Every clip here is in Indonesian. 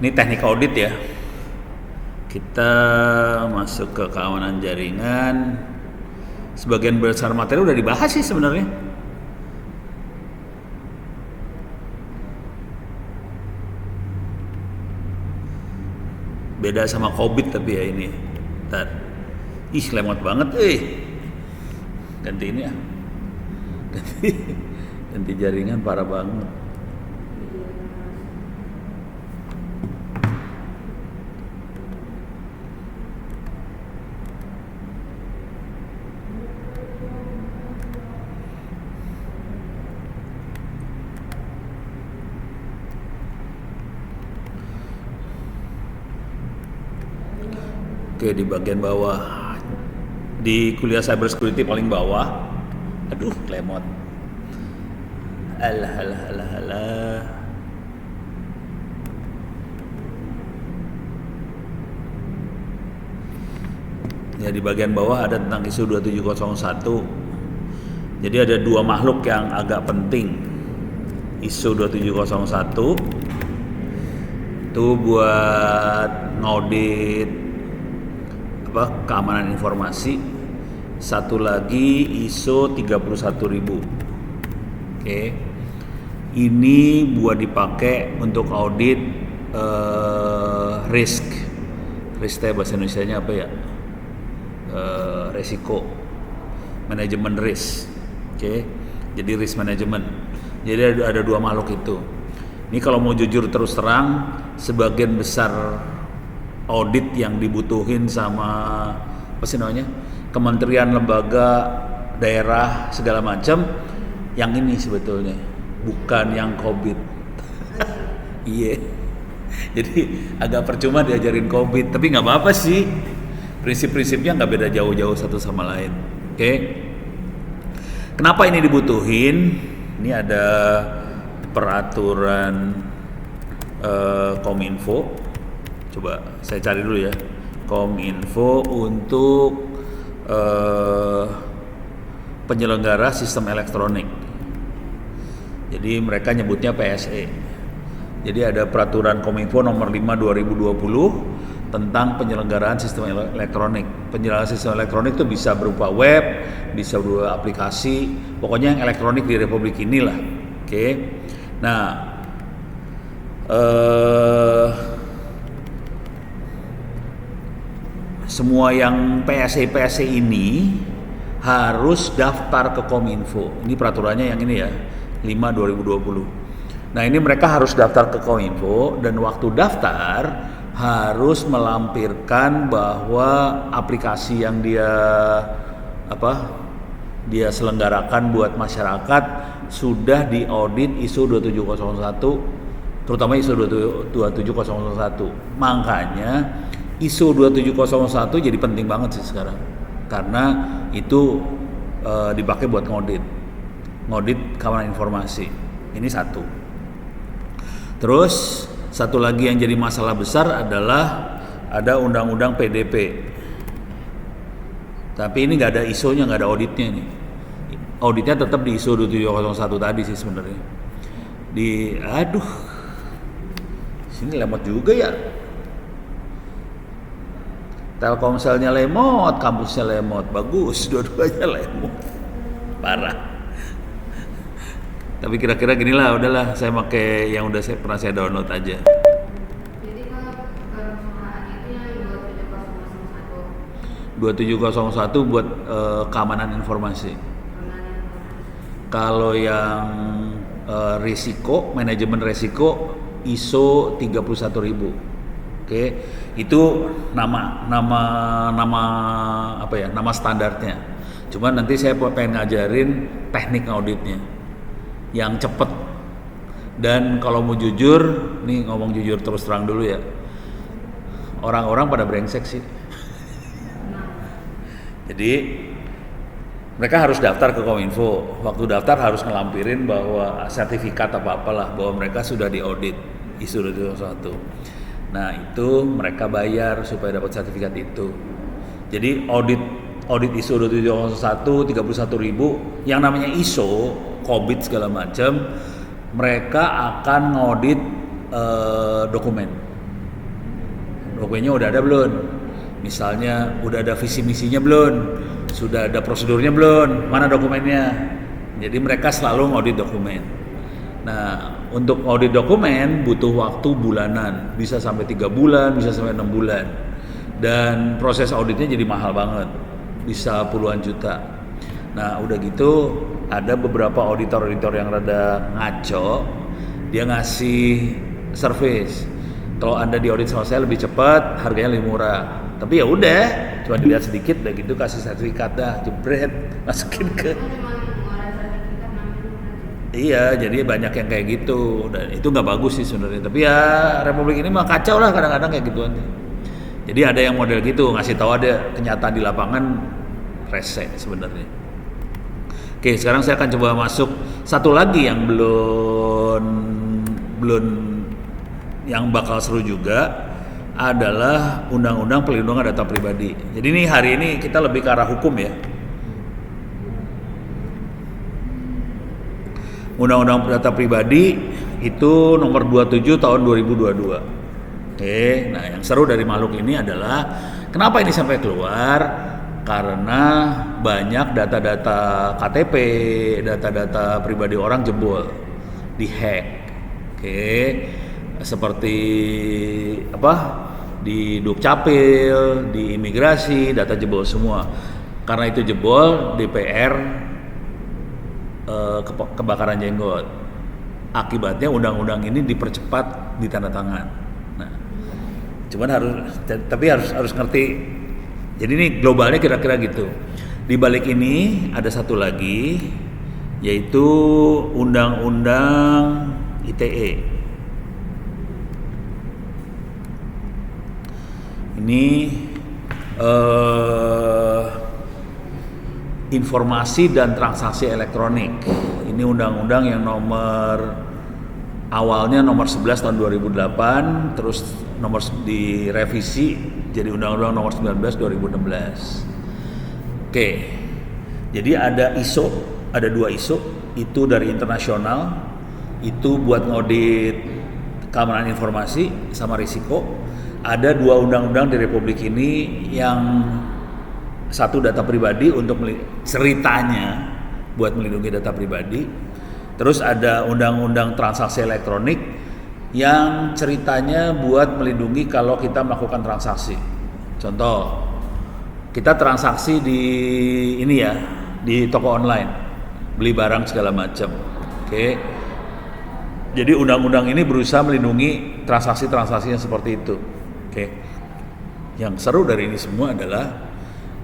Ini teknik audit ya. Kita masuk ke keamanan jaringan. Sebagian besar materi udah dibahas sih sebenarnya. Beda sama COVID tapi ya ini. Ntar. Ih, lemot banget ganti ini ya. Ganti jaringan parah banget. Oke, di bagian bawah di kuliah cyber security paling bawah. Aduh, lemot. Alah. Ya, di bagian bawah ada tentang ISO 2701. Jadi ada dua makhluk yang agak penting. ISO 2701 itu buat ngaudit keamanan informasi. Satu lagi ISO 31000. Oke. Ini buat dipakai untuk audit risk. Risk bahasa Indonesianya apa ya? Resiko. Manajemen risk. Oke. Jadi risk management. Jadi ada dua makhluk itu. Ini kalau mau jujur terus terang, sebagian besar audit yang dibutuhin sama apa sih namanya, kementerian, lembaga, daerah segala macam, yang ini sebetulnya bukan yang COVID. Iya. Jadi agak percuma diajarin COVID, tapi nggak apa-apa sih. Prinsip-prinsipnya nggak beda jauh-jauh satu sama lain. Oke. Kenapa ini dibutuhin? Ini ada peraturan Kominfo. Coba saya cari dulu ya, Kominfo untuk penyelenggara sistem elektronik. Jadi mereka nyebutnya PSE. Jadi ada peraturan Kominfo nomor 5 2020 tentang penyelenggaraan sistem elektronik. Penyelenggaraan sistem elektronik itu bisa berupa web, bisa berupa aplikasi, pokoknya yang elektronik di Republik inilah. Oke. Nah, semua yang PSE ini harus daftar ke Kominfo. Ini peraturannya yang ini ya, 5 2020. Nah, ini mereka harus daftar ke Kominfo, dan waktu daftar harus melampirkan bahwa aplikasi yang dia selenggarakan buat masyarakat sudah diaudit ISO 2701, terutama ISO 27001. Makanya ISO 2701 jadi penting banget sih sekarang, karena itu dipakai buat ngaudit keamanan informasi. Ini satu. Terus satu lagi yang jadi masalah besar adalah ada undang-undang PDP. Tapi ini nggak ada ISO-nya, nggak ada auditnya nih. Auditnya tetap di ISO 2701 tadi sih sebenarnya. Sini lemot juga ya. Telkomselnya lemot, kampusnya lemot, bagus, dua-duanya lemot, parah. Tapi kira-kira ginilah, udahlah saya pakai yang pernah saya download aja. Jadi kalau permukaannya itu yang 27001. 2701 buat keamanan informasi. Kalau yang risiko, manajemen risiko ISO 31000. Oke, itu nama apa ya? Nama standarnya. Cuman nanti saya pengen ngajarin teknik auditnya yang cepet. Dan kalau mau jujur, nih ngomong jujur terus terang dulu ya, orang-orang pada brengsek sih. Jadi mereka harus daftar ke Kominfo. Waktu daftar harus ngelampirin bahwa sertifikat apa-apalah bahwa mereka sudah diaudit ISO 27001. Nah, itu mereka bayar supaya dapat sertifikat itu. Jadi audit ISO 27001 31000 yang namanya ISO, COVID segala macam, mereka akan ngaudit dokumen. Dokumennya udah ada belum? Misalnya udah ada visi misinya belum? Sudah ada prosedurnya belum? Mana dokumennya? Jadi mereka selalu ngaudit dokumen. Nah, untuk audit dokumen butuh waktu bulanan, bisa sampai 3 bulan, bisa sampai 6 bulan. Dan proses auditnya jadi mahal banget, bisa puluhan juta. Nah, udah gitu ada beberapa auditor-auditor yang rada ngaco, dia ngasih service. Kalau Anda diaudit sama saya lebih cepat, harganya lebih murah. Tapi ya udah, cuma dilihat sedikit, udah gitu kasih sertifikat dah, jebret, masukin ke. Iya, jadi banyak yang kayak gitu, dan itu nggak bagus sih sebenarnya. Tapi ya Republik ini mah kacau lah kadang-kadang kayak gituan. Jadi ada yang model gitu, ngasih tahu ada kenyataan di lapangan rese sebenarnya. Oke, sekarang saya akan coba masuk satu lagi yang belum yang bakal seru juga adalah Undang-Undang Perlindungan Data Pribadi. Jadi ini hari ini kita lebih ke arah hukum ya. Undang-Undang Data Pribadi itu nomor 27 tahun 2022. Oke, nah yang seru dari makhluk ini adalah kenapa ini sampai keluar? Karena banyak data-data KTP, data-data pribadi orang jebol, dihack. Oke, seperti apa? Di Dukcapil, di imigrasi, data jebol semua. Karena itu jebol, DPR kebakaran jenggot. Akibatnya undang-undang ini dipercepat ditandatangan. Nah, cuman harus ngerti. Jadi ini globalnya kira-kira gitu. Di balik ini ada satu lagi, yaitu Undang-Undang ITE. Ini informasi dan transaksi elektronik. Ini undang-undang yang awalnya nomor 11 tahun 2008, terus direvisi jadi undang-undang nomor 19 2016. Oke. Jadi ada ISO, ada 2 ISO, itu dari internasional, itu buat ngaudit keamanan informasi sama risiko. Ada 2 undang-undang di Republik ini yang satu data pribadi untuk ceritanya buat melindungi data pribadi. Terus ada undang-undang transaksi elektronik yang ceritanya buat melindungi kalau kita melakukan transaksi. Contoh, kita transaksi di ini ya, di toko online, beli barang segala macam. Oke. Jadi undang-undang ini berusaha melindungi transaksi-transaksi yang seperti itu. Oke. Yang seru dari ini semua adalah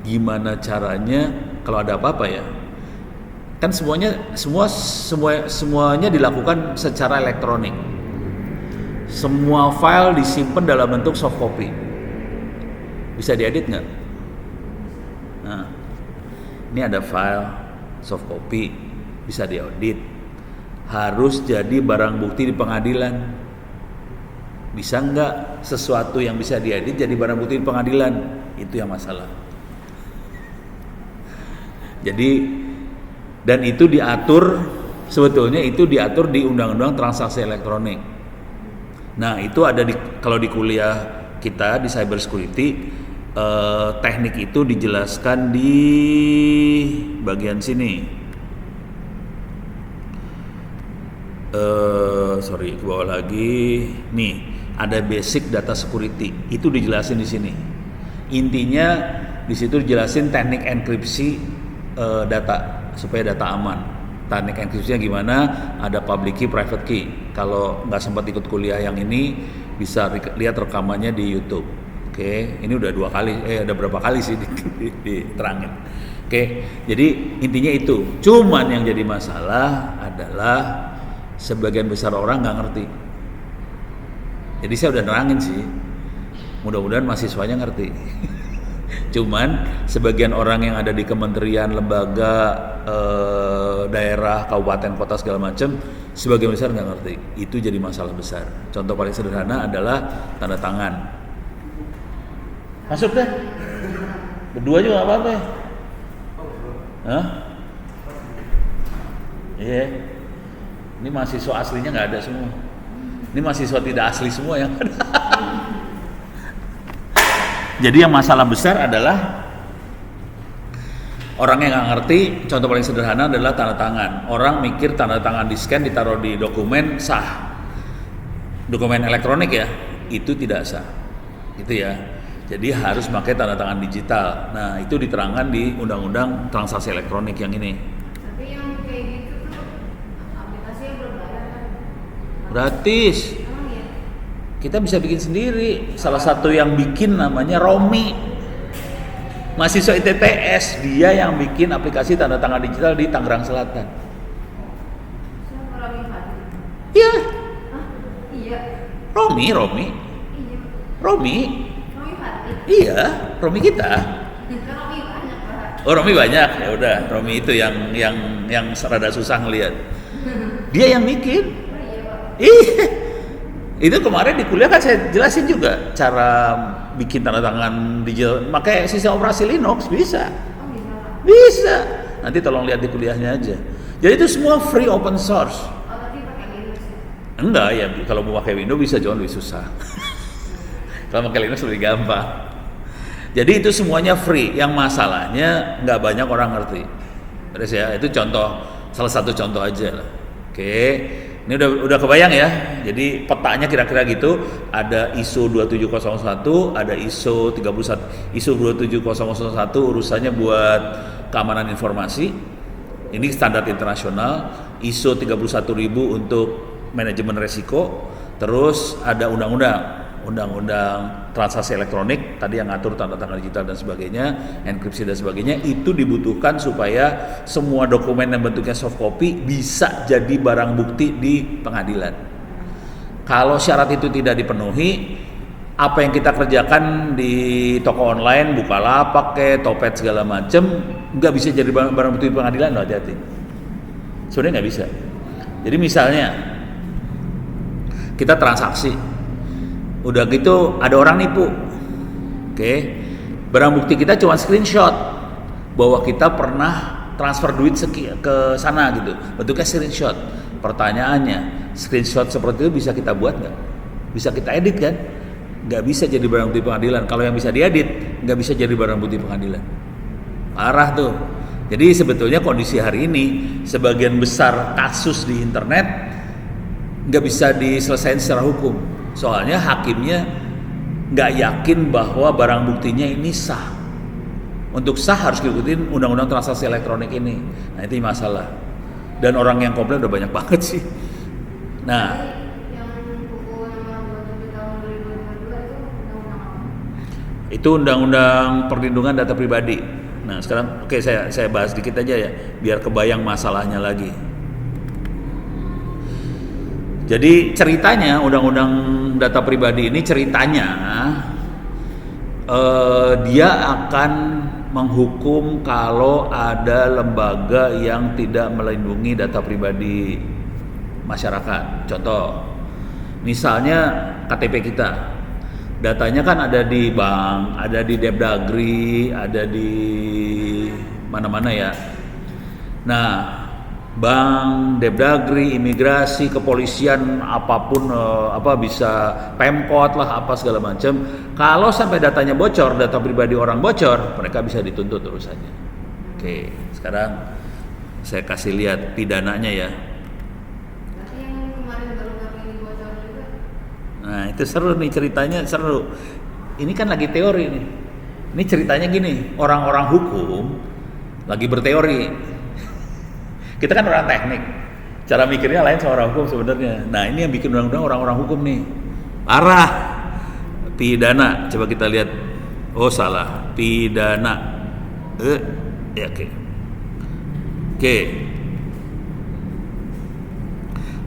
gimana caranya kalau ada apa-apa ya, kan semuanya dilakukan secara elektronik. Semua file disimpan dalam bentuk soft copy. Bisa diedit nggak? Nah, ini ada file soft copy, bisa diaudit. Harus jadi barang bukti di pengadilan. Bisa nggak sesuatu yang bisa diedit jadi barang bukti di pengadilan? Itu yang masalah. Jadi, dan itu sebetulnya itu diatur di Undang-Undang Transaksi Elektronik. Nah, itu ada kalau di kuliah kita di cyber security, teknik itu dijelaskan di bagian sini. Ke bawah lagi. Nih, ada basic data security. Itu dijelasin di sini. Intinya di situ dijelasin teknik enkripsi data supaya data aman. Teknik enkripsinya gimana? Ada public key, private key. Kalau nggak sempat ikut kuliah yang ini, bisa lihat rekamannya di YouTube. Oke, ini udah 2 kali, ada berapa kali sih diterangin. Oke, jadi intinya itu. Cuman yang jadi masalah adalah sebagian besar orang nggak ngerti. Jadi saya udah nerangin sih. Mudah-mudahan mahasiswanya ngerti. Cuman sebagian orang yang ada di kementerian, lembaga, daerah, kabupaten, kota segala macam, sebagian besar nggak ngerti. Itu jadi masalah besar. Contoh paling sederhana adalah tanda tangan. Masuk deh. Berdua juga nggak apa-apa ya? Hah? Iya. Ini mahasiswa aslinya nggak ada semua. Ini mahasiswa tidak asli semua yang ada. Jadi yang masalah besar adalah orang yang nggak ngerti. Contoh paling sederhana adalah tanda tangan. Orang mikir tanda tangan di scan ditaruh di dokumen sah, dokumen elektronik ya, itu tidak sah, gitu ya. Jadi harus pakai tanda tangan digital. Nah itu diterangkan di Undang-Undang Transaksi Elektronik yang ini. Tapi yang kayak gitu tuh aplikasinya berbayar kan? Gratis. Emang ya? Kita bisa bikin sendiri. Salah satu yang bikin namanya Romi, mahasiswa ITTS, dia yang bikin aplikasi tanda tangan digital di Tangerang Selatan. Siapa Romi Fadli? Iya, Hah? Iya. Romi. Iya. Romi, Romi Fadli. iya, Romi kita. Kan Romi banyak, Pak. Oh, Romi banyak. Ya udah, Romi itu yang rada susah ngelihat. Dia yang bikin. Oh iya, Pak. Iya. Itu kemarin di kuliah kan saya jelasin juga cara bikin tanda tangan digital. Pakai sistem operasi Linux bisa. Oh bisa, Pak. Bisa. Nanti tolong lihat di kuliahnya aja. Jadi itu semua free open source. Oh tapi pakai Linux ya? Enggak ya, kalau mau pakai Windows bisa, jauh lebih susah. Kalau pakai Linux lebih gampang. Jadi itu semuanya free. Yang masalahnya nggak banyak orang ngerti. Beres ya. Itu contoh, salah satu contoh aja lah. Oke. Ini udah kebayang ya. Jadi petanya kira-kira gitu. Ada ISO 27001, ada ISO 31, ISO 27001 urusannya buat keamanan informasi. Ini standar internasional. ISO 31000 untuk manajemen resiko. Terus ada undang-undang transaksi elektronik tadi yang ngatur tanda tangan digital dan sebagainya, enkripsi dan sebagainya. Itu dibutuhkan supaya semua dokumen yang bentuknya soft copy bisa jadi barang bukti di pengadilan. Kalau syarat itu tidak dipenuhi, apa yang kita kerjakan di toko online, Bukalapak, Topet segala macam, nggak bisa jadi barang bukti di pengadilan. Loh, hati-hati. Sebenarnya nggak bisa. Jadi misalnya kita transaksi, udah gitu ada orang nipu, oke, barang bukti kita cuma screenshot bahwa kita pernah transfer duit ke sana gitu, bentuknya screenshot. Pertanyaannya, screenshot seperti itu bisa kita buat nggak? Bisa kita edit kan? Nggak bisa jadi barang bukti pengadilan. Kalau yang bisa diedit, nggak bisa jadi barang bukti pengadilan. Parah tuh. Jadi sebetulnya kondisi hari ini, sebagian besar kasus di internet nggak bisa diselesaikan secara hukum. Soalnya hakimnya nggak yakin bahwa barang buktinya ini sah. Untuk sah harus ngikutin undang-undang transaksi elektronik ini. Nah itu masalah. Dan orang yang komplain udah banyak banget sih. Nah, Yang buku nomor 27 tahun 2022 itu undang-undang apa? itu undang-undang perlindungan data pribadi. Nah sekarang oke, saya bahas dikit aja ya, biar kebayang masalahnya lagi. Jadi ceritanya undang-undang data pribadi ini ceritanya dia akan menghukum kalau ada lembaga yang tidak melindungi data pribadi masyarakat. Contoh, misalnya KTP kita, datanya kan ada di bank, ada di Depdagri, ada di mana-mana ya. Nah, bank, Depdagri, imigrasi, kepolisian, apapun bisa Pemkot lah, apa segala macam. Kalau sampai datanya bocor, data pribadi orang bocor, mereka bisa dituntut urusannya. Oke, sekarang saya kasih lihat pidananya ya. Berarti yang kemarin baru ini bocor juga. Nah, itu seru nih ceritanya, seru. Ini kan lagi teori nih. Ini ceritanya gini, orang-orang hukum lagi berteori. Kita kan orang teknik, cara mikirnya lain sama orang hukum sebenarnya. Nah ini yang bikin undang-undang orang-orang hukum nih, parah. Pidana, coba kita lihat. Oh salah, pidana. Ya oke.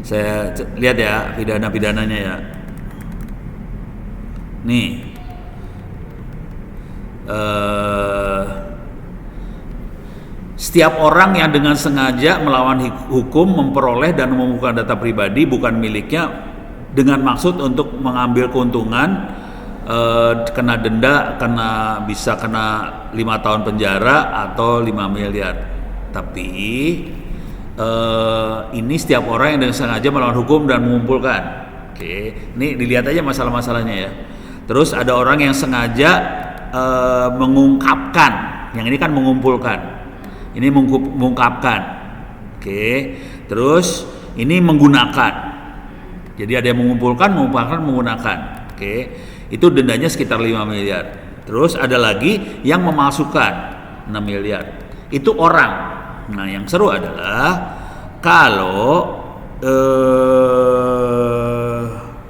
Saya lihat ya pidana-pidananya ya. Nih. Setiap orang yang dengan sengaja melawan hukum memperoleh dan mengumpulkan data pribadi bukan miliknya dengan maksud untuk mengambil keuntungan, kena denda, bisa kena 5 tahun penjara atau 5 miliar. Tapi ini setiap orang yang dengan sengaja melawan hukum dan mengumpulkan. Oke, ini dilihat aja masalah-masalahnya ya. Terus ada orang yang sengaja mengungkapkan. Yang ini kan mengumpulkan. Ini mengungkapkan. Oke. Terus ini menggunakan. Jadi ada yang mengumpulkan, menggunakan. Oke. Itu dendanya sekitar 5 miliar. Terus ada lagi yang memalsukan 6 miliar. Itu orang. Nah, yang seru adalah kalau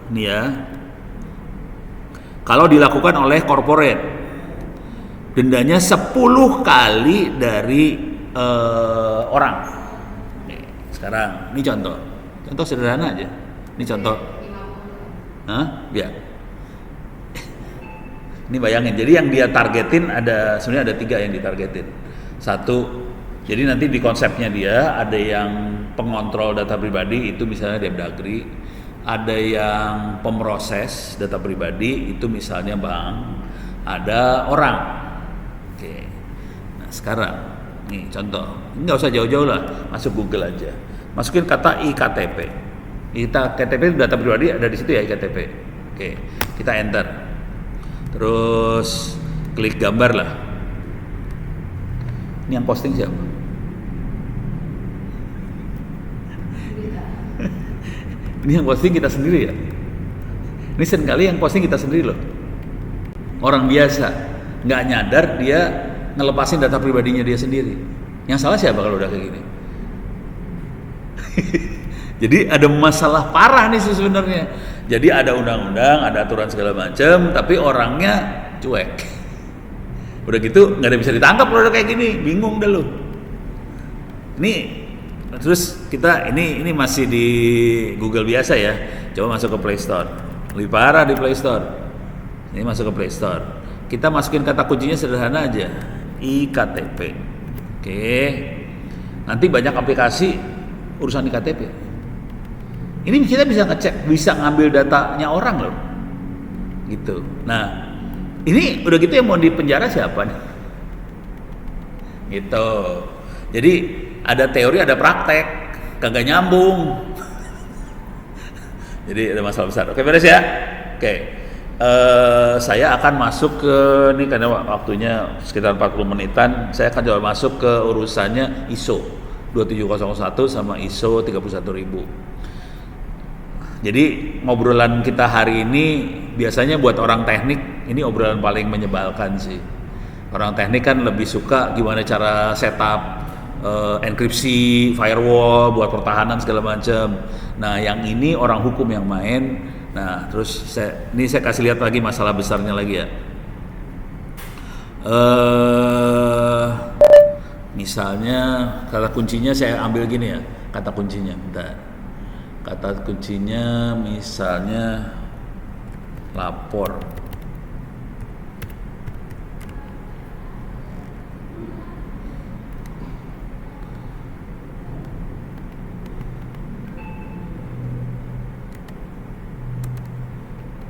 nih ya, kalau dilakukan oleh corporate, dendanya 10 kali dari orang. Nih, sekarang ini contoh sederhana aja. Ini contoh, ya. Ini bayangin. Jadi yang dia targetin sebenarnya ada 3 yang ditargetin. Satu, jadi nanti di konsepnya dia ada yang pengontrol data pribadi, itu misalnya Depdagri. Ada yang pemroses data pribadi, itu misalnya bank. Ada orang. Oke. Nah sekarang, nih contoh. Ini nggak usah jauh-jauh lah, masuk Google aja. Masukin kata iktp. iktp data pribadi ada di situ ya, iktp. Oke, kita enter. Terus klik gambar lah. Ini yang posting siapa? Ini yang posting kita sendiri ya. Ini seringkali yang posting kita sendiri loh. Orang biasa nggak nyadar dia ngelepasin data pribadinya dia sendiri. Yang salah siapa kalau udah kayak gini? Jadi ada masalah parah nih sebenarnya. Jadi ada undang-undang, ada aturan segala macam, tapi orangnya cuek. Udah gitu nggak ada bisa ditangkap kalau udah kayak gini, bingung dah lu. Ini terus kita ini masih di Google biasa ya. Coba masuk ke Play Store. Lebih parah di Play Store. Ini masuk ke Play Store. Kita masukin kata kuncinya sederhana aja, iktp. Oke. Nanti banyak aplikasi urusan iktp. Ini kita bisa ngecek, bisa ngambil datanya orang loh, gitu. Nah, ini udah gitu yang mau dipenjara siapa nih? Gitu. Jadi ada teori, ada praktek, kagak nyambung. Jadi ada masalah besar. Oke, beres ya. Oke. Saya akan masuk ke ini karena waktunya sekitar 40 menitan. Saya akan coba masuk ke urusannya ISO 27001 sama ISO 31000. Jadi ngobrolan kita hari ini biasanya buat orang teknik ini obrolan paling menyebalkan sih. Orang teknik kan lebih suka gimana cara setup enkripsi, firewall, buat pertahanan segala macam. Nah yang ini orang hukum yang main. Nah terus saya kasih lihat lagi masalah besarnya lagi ya. Misalnya kata kuncinya saya ambil gini ya, kata kuncinya. Bentar. Kata kuncinya misalnya lapor.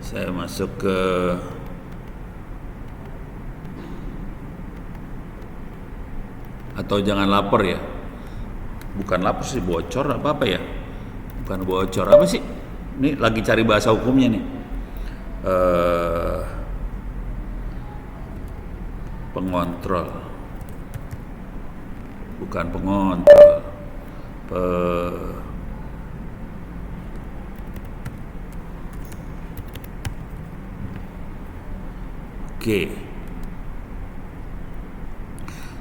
Saya masuk ke atau jangan lapor ya. Bukan lapor sih, bocor apa ya? Bukan bocor, apa sih? Ini lagi cari bahasa hukumnya nih. Pengontrol. Bukan pengontrol. Oke.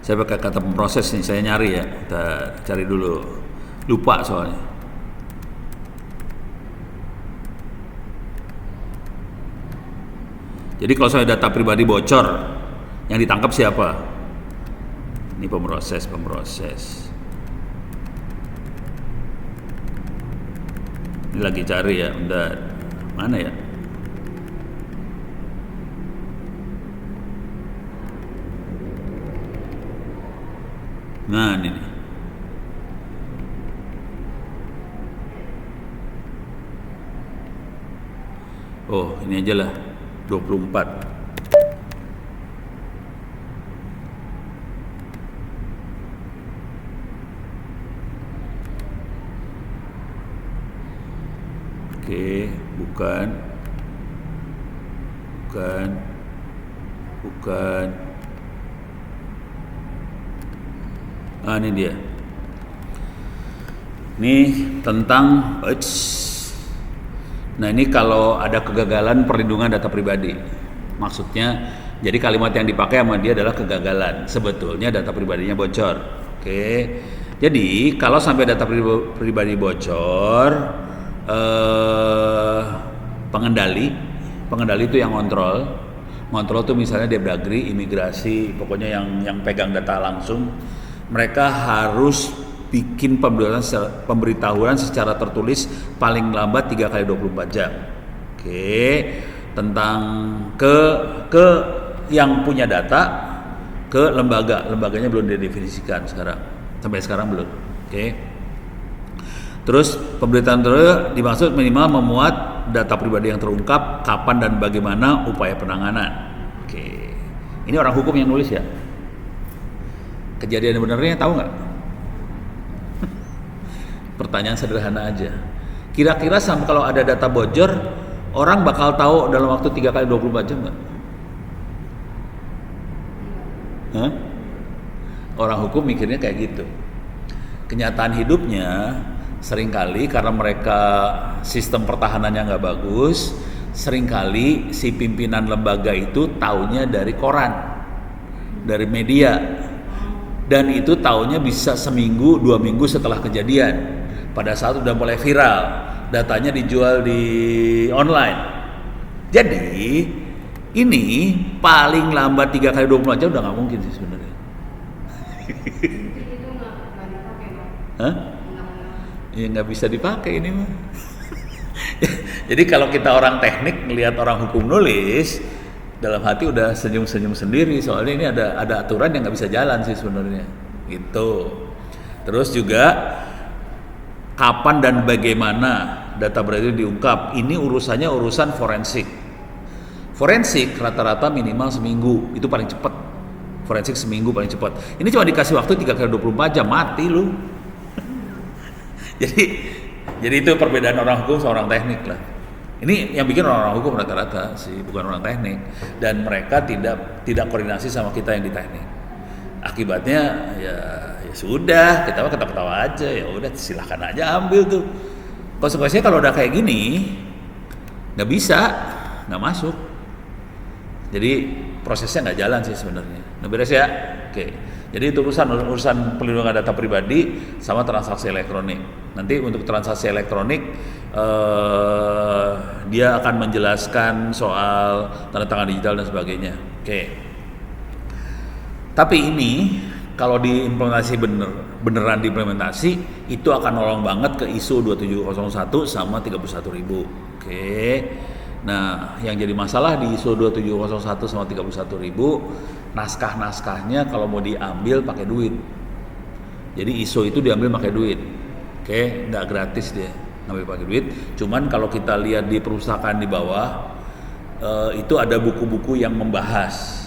Saya pakai kata pemroses nih, saya nyari ya. Kita cari dulu. Lupa soalnya. Jadi kalau saya data pribadi bocor, yang ditangkap siapa? Ini pemroses. Ini lagi cari ya, bentar. Mana ya? Nah, ini nih. Oh, ini aja lah. 24. Oke, bukan. Bukan. Ini dia. Ini tentang Nah, ini kalau ada kegagalan perlindungan data pribadi. Maksudnya, jadi kalimat yang dipakai sama dia adalah kegagalan. Sebetulnya data pribadinya bocor. Oke. Jadi, kalau sampai data pribadi bocor, pengendali itu yang ngontrol tuh misalnya Depdagri, imigrasi, pokoknya yang pegang data langsung, mereka harus bikin pemberitahuan secara tertulis paling lambat 3 kali 24 jam. Oke, tentang ke yang punya data, ke lembaganya belum didefinisikan sampai sekarang belum. Oke. Terus pemberitaan terus dimaksud minimal memuat data pribadi yang terungkap, kapan dan bagaimana upaya penanganan. Oke. Ini orang hukum yang nulis ya. Kejadian benernya tahu nggak? Pertanyaan sederhana aja. Kira-kira kalau ada data bocor, orang bakal tahu dalam waktu 3 kali 24 jam nggak? Orang hukum mikirnya kayak gitu. Kenyataan hidupnya seringkali karena mereka sistem pertahanannya nggak bagus, seringkali si pimpinan lembaga itu taunya dari koran, dari media, dan itu taunya bisa seminggu 2 minggu setelah kejadian. Pada saat udah mulai viral, datanya dijual di online. Jadi ini paling lambat 3 kali 24 jam udah nggak mungkin sih sebenarnya. Itu nggak dipakai, Pak. Hah? Ya nggak bisa dipakai ini mah. Jadi kalau kita orang teknik ngelihat orang hukum nulis, dalam hati udah senyum-senyum sendiri, soalnya ini ada aturan yang nggak bisa jalan sih sebenarnya. Gitu. Terus juga kapan dan bagaimana data berarti diungkap, ini urusan forensik. Forensik rata-rata minimal seminggu, itu paling cepat. Forensik seminggu paling cepat. Ini cuma dikasih waktu 3 kali 24 jam, mati lu. Jadi itu perbedaan orang hukum sama orang teknik lah. Ini yang bikin orang hukum rata-rata sih, bukan orang teknik. Dan mereka tidak koordinasi sama kita yang di teknik. Akibatnya ya sudah, kita mah ketawa-ketawa aja, ya udah silahkan aja ambil tuh. Konsekuensinya kalau udah kayak gini nggak bisa, nggak masuk. Jadi prosesnya nggak jalan sih sebenarnya. Nah, beres ya. Oke. Jadi itu urusan perlindungan data pribadi sama transaksi elektronik. Nanti untuk transaksi elektronik dia akan menjelaskan soal tanda tangan digital dan sebagainya. Oke. Tapi ini kalau diimplementasi beneran diimplementasi itu akan nolong banget ke ISO 27001 sama 31000. Oke. Nah, yang jadi masalah di ISO 27001 sama 31000, naskah-naskahnya kalau mau diambil pakai duit. Jadi ISO itu diambil pakai duit. Oke, nggak gratis dia ngambil pakai duit. Cuman kalau kita lihat di perpustakaan di bawah itu ada buku-buku yang membahas.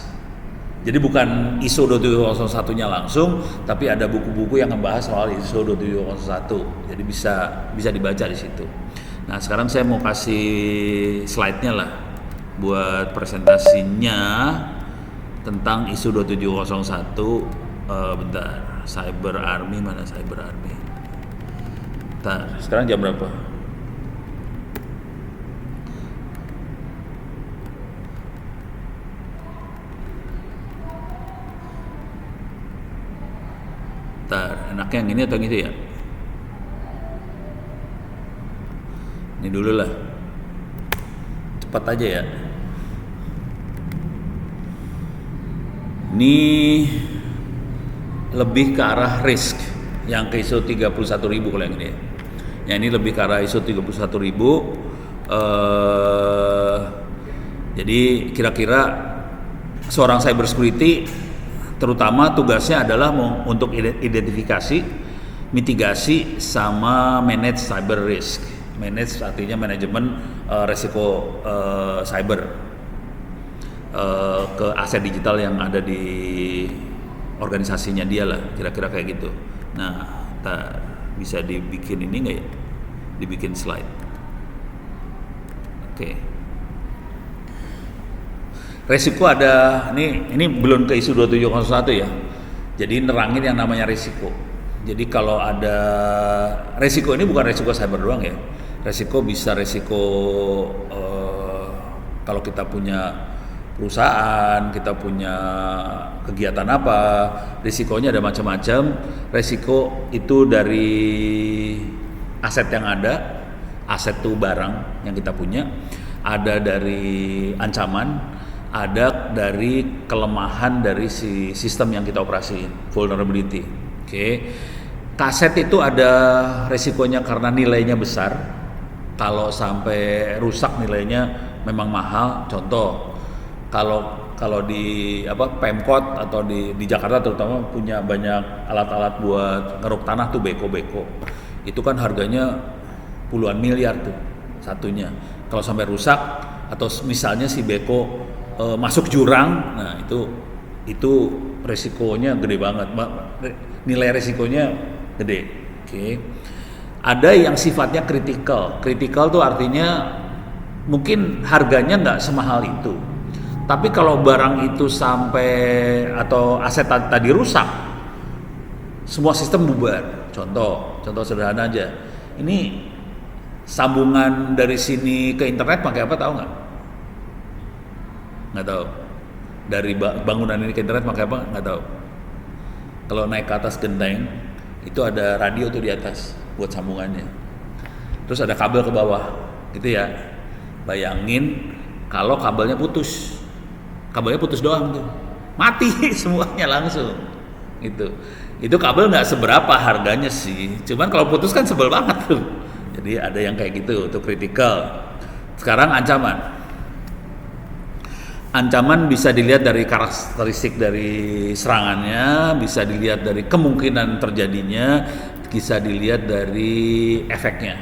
Jadi bukan ISO 27001-nya langsung, tapi ada buku-buku yang membahas soal ISO 27001. Jadi bisa dibaca di situ. Nah, sekarang saya mau kasih slide-nya lah buat presentasinya tentang ISO 2701. Bentar, Cyber Army mana Cyber Army? Bentar, sekarang jam berapa? Bentar, enaknya yang ini atau yang itu ya? Ini dulu lah, cepat aja ya. Ini lebih ke arah risk, yang ke ISO 31000 kalau yang ini ya. Yang ini lebih ke arah ISO 31000. Jadi kira-kira seorang cyber security terutama tugasnya adalah untuk identifikasi, mitigasi, sama manage cyber risk. Manage artinya manajemen resiko cyber ke aset digital yang ada di organisasinya dia lah, kira-kira kayak gitu. Nah, bisa dibikin ini nggak ya? Dibikin slide. Oke. Resiko ada, ini belum ke isu 2701 ya. Jadi nerangin yang namanya resiko. Jadi kalau ada resiko, ini bukan resiko cyber doang ya. Resiko bisa resiko kalau kita punya perusahaan, kita punya kegiatan apa, risikonya ada macam-macam. Resiko itu dari aset yang ada, aset itu barang yang kita punya, ada dari ancaman, ada dari kelemahan dari si sistem yang kita operasiin, vulnerability. Oke. Aset itu ada resikonya karena nilainya besar. Kalau sampai rusak nilainya memang mahal. Contoh, kalau di Pemkot atau di Jakarta terutama punya banyak alat-alat buat ngeruk tanah tuh beko-beko. Itu kan harganya puluhan miliar tuh satunya. Kalau sampai rusak atau misalnya si beko masuk jurang, nah itu resikonya gede banget. Nilai resikonya gede. Oke. Ada yang sifatnya kritikal. Kritikal tuh artinya mungkin harganya nggak semahal itu. Tapi kalau barang itu sampai atau aset tadi rusak, semua sistem bubar. Contoh sederhana aja. Ini sambungan dari sini ke internet pakai apa, tahu nggak? Nggak tahu. Dari bangunan ini ke internet pakai apa? Nggak tahu. Kalau naik ke atas genteng, itu ada radio tuh di atas buat sambungannya. Terus ada kabel ke bawah, gitu ya. Bayangin kalau kabelnya putus. Kabelnya putus doang tuh, mati semuanya langsung. Itu kabel nggak seberapa harganya sih, cuman kalau putus kan sebel banget tuh. Jadi ada yang kayak gitu, itu kritikal. Sekarang ancaman bisa dilihat dari karakteristik dari serangannya, bisa dilihat dari kemungkinan terjadinya, bisa dilihat dari efeknya.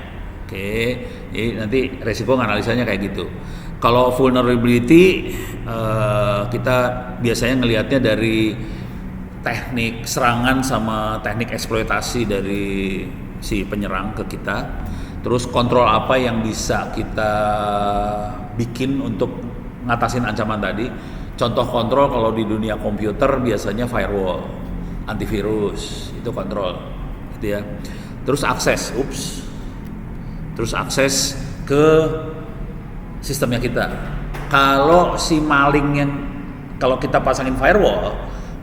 Oke, jadi nanti resiko analisanya kayak gitu. Kalau vulnerability, kita biasanya ngelihatnya dari teknik serangan sama teknik eksploitasi dari si penyerang ke kita. Terus kontrol apa yang bisa kita bikin untuk ngatasin ancaman tadi. Contoh kontrol kalau di dunia komputer biasanya firewall, antivirus, itu kontrol, gitu ya. Terus akses ke sistemnya kita. Kalau si maling yang kalau kita pasangin firewall,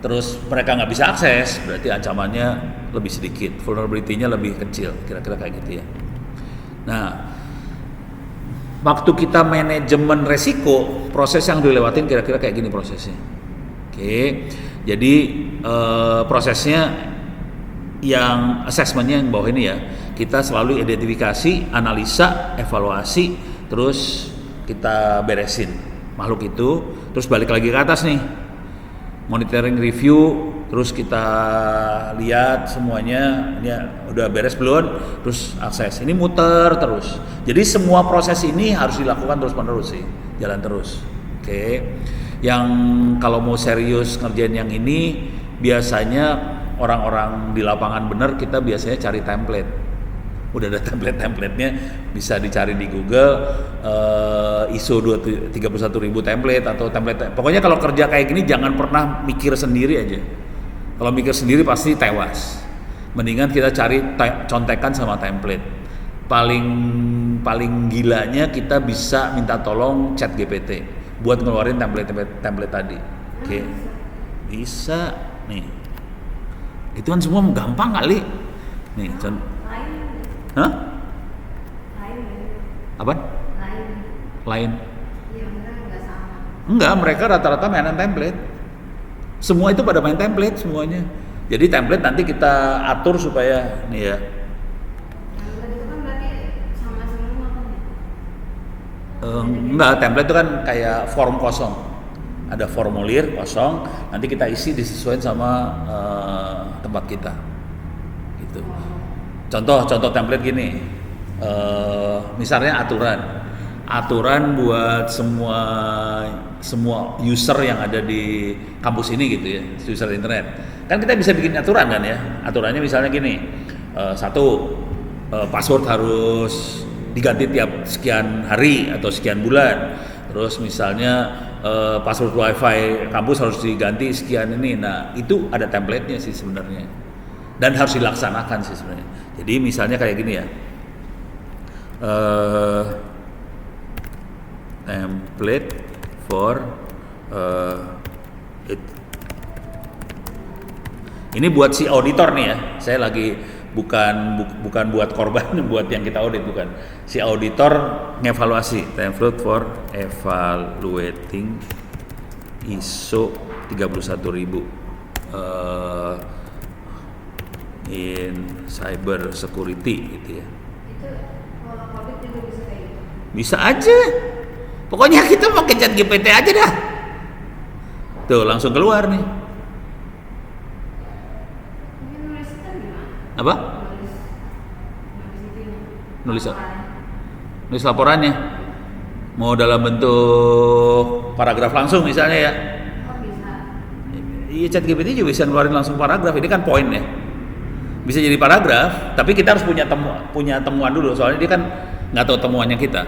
terus mereka nggak bisa akses, berarti ancamannya lebih sedikit, vulnerability-nya lebih kecil, kira-kira kayak gitu ya. Nah, waktu kita manajemen resiko, proses yang dilewatin kira-kira kayak gini prosesnya. Oke, jadi prosesnya yang assessmentnya yang bawah ini ya, kita selalu identifikasi, analisa, evaluasi, terus kita beresin makhluk itu, terus balik lagi ke atas nih, monitoring review, terus kita lihat semuanya ini udah beres belum, terus akses. Ini muter terus. Jadi semua proses ini harus dilakukan terus-menerus sih, jalan terus. Oke. Yang kalau mau serius ngerjain yang ini, biasanya orang-orang di lapangan bener kita biasanya cari template. Udah ada template-templatenya, bisa dicari di Google, ISO 31000 template atau template. Pokoknya kalau kerja kayak gini jangan pernah mikir sendiri aja. Kalau mikir sendiri pasti tewas. Mendingan kita cari contekan sama template. Paling gilanya kita bisa minta tolong ChatGPT buat ngeluarin template tadi. Oke. Bisa nih. Itu kan semua gampang kali. Nih, Hah? Apa? Lain. Iya, mereka nggak sama. Enggak, mereka rata-rata mainan template. Semua itu pada main template semuanya. Jadi template nanti kita atur supaya nih ya. Template itu kan berarti sama semua kan ya? Enggak, template itu kan kayak form kosong. Ada formulir kosong, nanti kita isi disesuaikan sama tempat kita. Gitu. Contoh template gini, misalnya aturan buat semua user yang ada di kampus ini gitu ya, user internet. Kan kita bisa bikin aturan kan ya, aturannya misalnya gini, password harus diganti tiap sekian hari atau sekian bulan. Terus misalnya password wifi kampus harus diganti sekian ini. Nah itu ada template-nya sih sebenarnya dan harus dilaksanakan sih sebenarnya. Jadi misalnya kayak gini ya, template for it. Ini buat si auditor nih ya, saya lagi bukan buat korban, buat yang kita audit, bukan. Si auditor ngevaluasi template for evaluating ISO 31000 in cyber security gitu ya. Itu kalau COVID juga bisa kayak gitu. Bisa aja. Pokoknya kita pakai ChatGPT aja dah. Tuh langsung keluar nih. Mungkin nulis itu gimana? Apa? Nulis itunya. Nulis laporannya. Mau dalam bentuk paragraf langsung misalnya ya. Oh bisa. Iya, ChatGPT juga bisa ngeluarin langsung paragraf. Ini kan poin ya. Bisa jadi paragraf, tapi kita harus punya temuan dulu. Soalnya dia kan nggak tahu temuannya kita.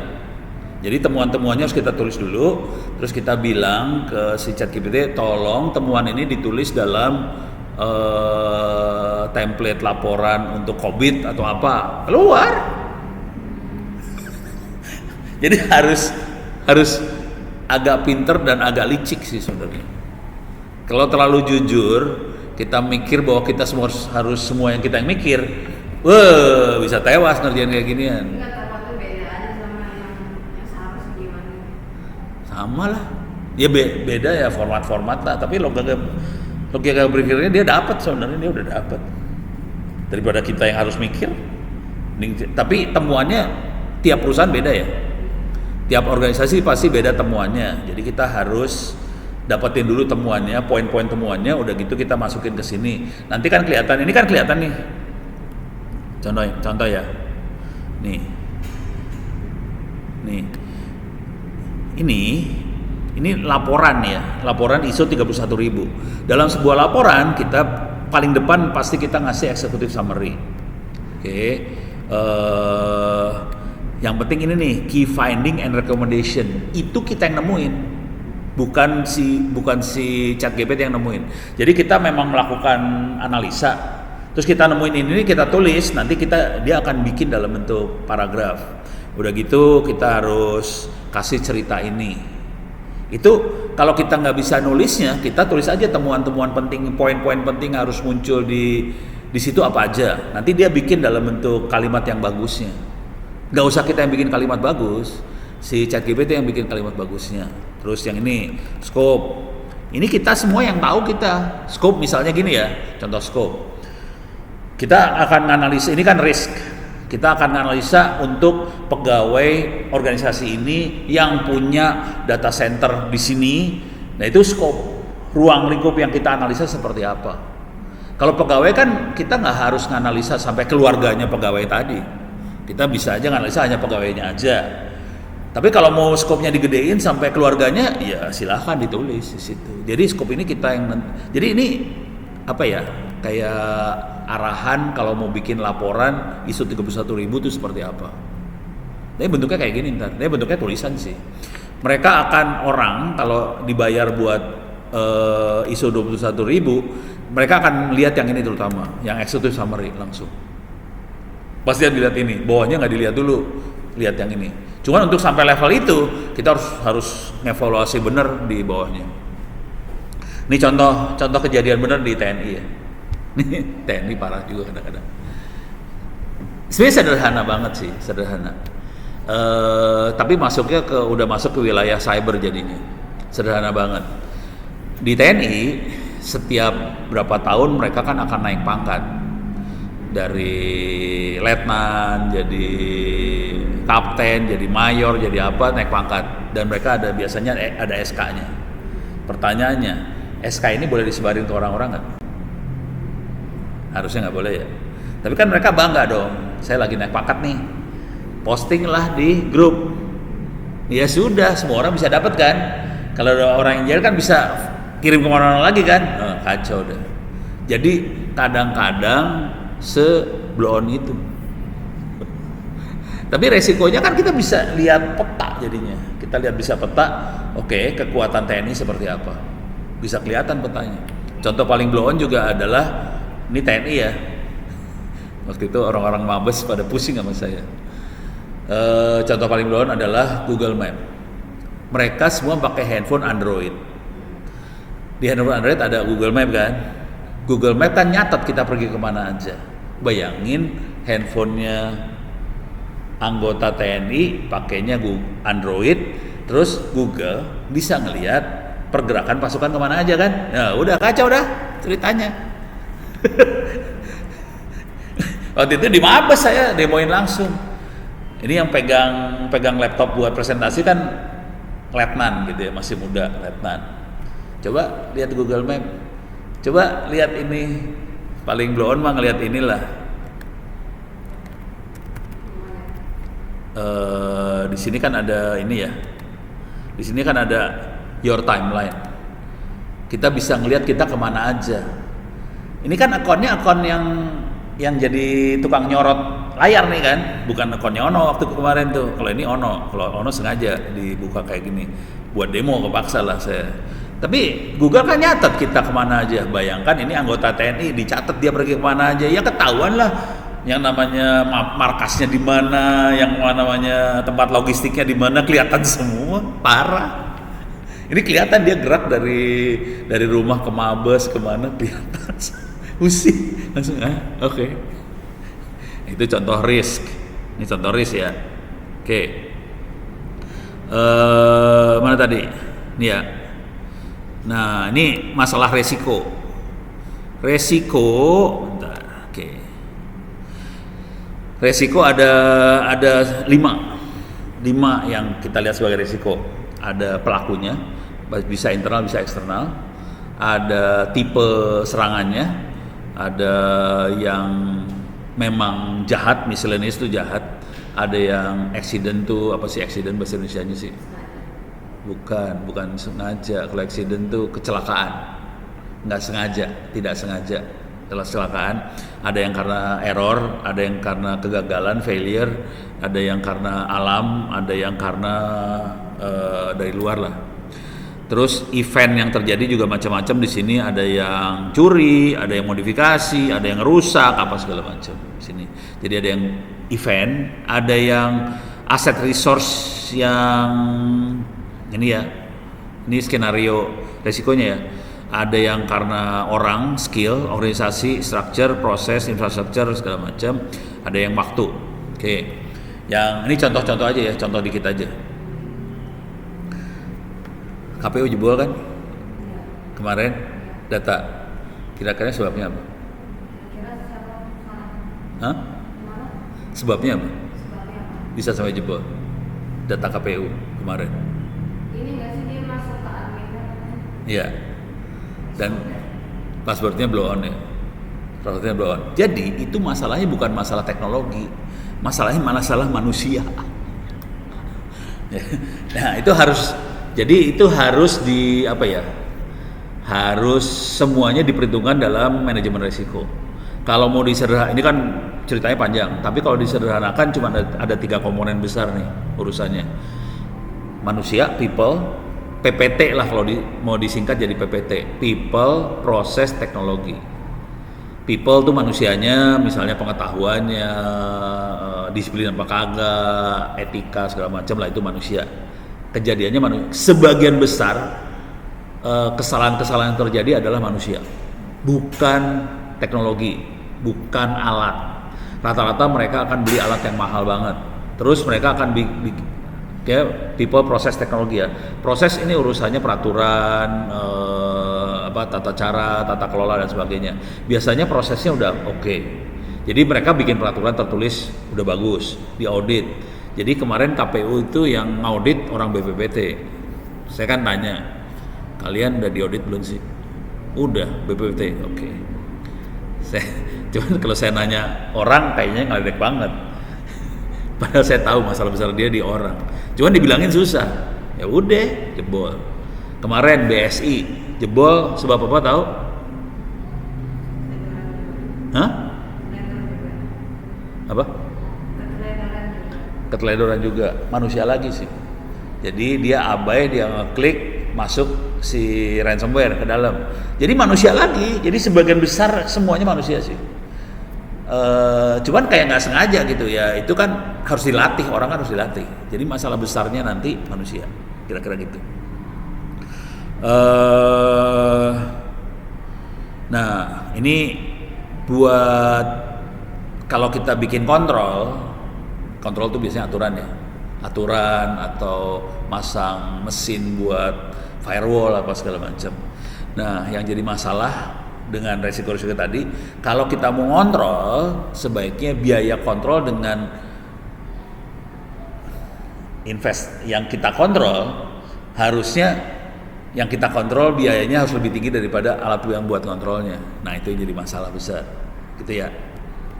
Jadi temuan-temuannya harus kita tulis dulu. Terus kita bilang ke si ChatGPT, tolong temuan ini ditulis dalam template laporan untuk COVID atau apa. Keluar. Jadi harus agak pinter dan agak licik sih sebenarnya. Kalau terlalu jujur, kita mikir bahwa kita semua yang kita yang mikir, wah bisa tewas ngerjain kayak ginian. Enggak takutnya beda aja sama yang seharusnya gimana? Sama lah, ya beda ya format lah. Tapi logika berpikirnya dia dapat, sebenarnya dia udah dapat daripada kita yang harus mikir. Tapi temuannya tiap perusahaan beda ya, tiap organisasi pasti beda temuannya. Jadi kita harus dapetin dulu temuannya, poin-poin temuannya, udah gitu kita masukin ke sini. Nanti kan kelihatan, ini kan kelihatan nih. Contoh ya. Nih. Ini laporan ya, laporan ISO 31000. Dalam sebuah laporan kita paling depan pasti kita ngasih executive summary. Oke. Yang penting ini nih, key finding and recommendation. Itu kita yang nemuin. Bukan si ChatGPT yang nemuin. Jadi kita memang melakukan analisa, terus kita nemuin ini kita tulis, nanti dia akan bikin dalam bentuk paragraf. Udah gitu kita harus kasih cerita ini. Itu kalau kita nggak bisa nulisnya, kita tulis aja temuan-temuan penting, poin-poin penting harus muncul di situ apa aja. Nanti dia bikin dalam bentuk kalimat yang bagusnya. Nggak usah kita yang bikin kalimat bagus, si ChatGPT yang bikin kalimat bagusnya. Terus yang ini scope, ini kita semua yang tahu kita scope. Misalnya gini ya, contoh scope, kita akan analisa, ini kan risk, kita akan analisa untuk pegawai organisasi ini yang punya data center di sini. Nah itu scope, ruang lingkup yang kita analisa seperti apa. Kalau pegawai kan kita nggak harus nganalisa sampai keluarganya pegawai tadi, kita bisa aja nganalisa hanya pegawainya aja. Tapi kalau mau skopnya digedein sampai keluarganya, ya silahkan ditulis di situ. Jadi skop ini kita yang, jadi ini apa ya, kayak arahan kalau mau bikin laporan ISO 31000 itu seperti apa. Tapi bentuknya kayak gini ntar, tapi bentuknya tulisan sih. Mereka akan kalau dibayar buat ISO 21000, mereka akan lihat yang ini terutama, yang executive summary langsung. Pasti dia dilihat ini, bawahnya nggak dilihat dulu, lihat yang ini. Cuman untuk sampai level itu kita harus ngevaluasi benar di bawahnya. Ini contoh kejadian benar di TNI ya. Nih TNI parah juga kadang-kadang. Sebenarnya sederhana banget sih, sederhana. Tapi udah masuk ke wilayah cyber jadinya. Sederhana banget. Di TNI setiap berapa tahun mereka kan akan naik pangkat. Dari letnan jadi kapten, jadi mayor, jadi apa, naik pangkat. Dan mereka biasanya ada SK-nya. Pertanyaannya, SK ini boleh disebarin ke orang-orang nggak? Harusnya nggak boleh ya. Tapi kan mereka bangga dong, saya lagi naik pangkat nih, posting lah di grup. Ya sudah, semua orang bisa dapat kan. Kalau ada orang yang jahil kan bisa kirim kemana-mana lagi kan. Kacau deh. Jadi kadang-kadang seblown itu. Tapi resikonya kan kita bisa lihat peta jadinya. Kita lihat bisa peta, oke, kekuatan TNI seperti apa. Bisa kelihatan petanya. Contoh paling blow on juga adalah ini TNI ya. Waktu itu orang-orang Mabes pada pusing sama saya. Contoh paling blow on adalah Google Map. Mereka semua pakai handphone Android. Di handphone Android ada Google Map kan. Google Map kan nyatat kita pergi kemana aja. Bayangin handphonenya anggota TNI pakainya Android, terus Google bisa ngelihat pergerakan pasukan kemana aja kan. Ya udah kacau dah ceritanya. Waktu itu di Mabes saya demoin langsung. Ini yang pegang laptop buat presentasi kan letnan gitu ya, masih muda letnan. Coba lihat Google Map. Coba lihat ini, paling blow on mah ngelihat inilah. Di sini kan ada ini ya. Di sini kan ada your timeline. Kita bisa ngelihat kita kemana aja. Ini kan akunnya akun yang jadi tukang nyorot layar nih kan, bukan akunnya Ono waktu kemarin tuh. Kalau ini Ono, kalau Ono sengaja dibuka kayak gini, buat demo kepaksa lah saya. Tapi Google kan nyatet kita kemana aja. Bayangkan ini anggota TNI dicatat dia pergi kemana aja, ya ketahuan lah. Yang namanya markasnya di mana, yang namanya tempat logistiknya di mana, kelihatan semua, parah. Ini kelihatan dia gerak dari rumah ke Mabes kemana kelihatan. Pusing langsung oke. Itu contoh risk. Ini contoh risk ya. Oke. Mana tadi? Ini ya. Nah, ini masalah resiko. Resiko, bentar. Oke. Resiko ada 5 yang kita lihat sebagai resiko. Ada pelakunya, bisa internal bisa eksternal. Ada tipe serangannya, ada yang memang jahat, miscellaneous itu jahat. Ada yang accident tuh, apa sih accident bahasa Indonesianya sih? Bukan sengaja. Kalau accident tuh kecelakaan, nggak sengaja, tidak sengaja. Setelah kecelakaan, ada yang karena error, ada yang karena kegagalan, failure, ada yang karena alam, ada yang karena dari luar lah. Terus event yang terjadi juga macam-macam di sini. Ada yang curi, ada yang modifikasi, ada yang rusak, apa segala macam di sini. Jadi ada yang event, ada yang aset resource yang ini ya. Ini skenario resikonya ya. Ada yang karena orang, skill, organisasi, structure, proses, infrastruktur segala macam. Ada yang waktu. Oke. Yang ini contoh-contoh aja ya, contoh dikit aja. KPU jebol kan kemarin, data kira-kira sebabnya apa? Hah? Sebabnya apa? Bisa sampai jebol data KPU kemarin? Ini nggak sih dia masuk ke admin? Iya. Dan passwordnya blow on ya. Passwordnya blow on. Jadi itu masalahnya bukan masalah teknologi, masalahnya masalah manusia. Nah itu harus. Jadi itu harus harus semuanya diperhitungkan dalam manajemen risiko. Kalau mau disederhanakan, ini kan ceritanya panjang, tapi kalau disederhanakan cuma ada 3 komponen besar nih urusannya. Manusia, people, PPT lah kalau mau disingkat jadi PPT. People, proses, teknologi. People tuh manusianya, misalnya pengetahuannya, disiplin apa kagak, etika segala macam lah, itu manusia. Kejadiannya manusia. Sebagian besar kesalahan-kesalahan yang terjadi adalah manusia, bukan teknologi, bukan alat. Rata-rata mereka akan beli alat yang mahal banget. Terus mereka akan kayak people, proses, teknologi ya. Proses ini urusannya peraturan, tata cara, tata kelola dan sebagainya. Biasanya prosesnya udah oke. Jadi mereka bikin peraturan tertulis udah bagus, diaudit. Jadi kemarin KPU itu yang ngaudit orang BPPT. Saya kan tanya, kalian udah diaudit belum sih? Udah, BPPT, oke. Cuman kalau saya nanya orang kayaknya ngeledek banget. Padahal saya tahu masalah besar dia di orang. Cuman dibilangin susah. Ya udah, jebol. Kemarin BSI jebol sebab apa tahu? Hah? Apa? Keteledoran juga. Manusia lagi sih. Jadi dia abai, dia ngeklik masuk si ransomware ke dalam. Jadi manusia lagi. Jadi sebagian besar semuanya manusia sih. Cuman kayak nggak sengaja gitu ya. Itu kan harus dilatih, orang kan harus dilatih. Jadi masalah besarnya nanti manusia. Kira-kira gitu. Nah, ini buat kalau kita bikin kontrol tuh biasanya aturan ya. Aturan atau masang mesin buat firewall apa segala macam. Nah, yang jadi masalah dengan resiko-resiko tadi, kalau kita mau ngontrol, sebaiknya biaya kontrol dengan invest yang kita kontrol harusnya yang kita kontrol biayanya harus lebih tinggi daripada alat yang buat kontrolnya. Nah, itu yang jadi masalah besar, gitu ya.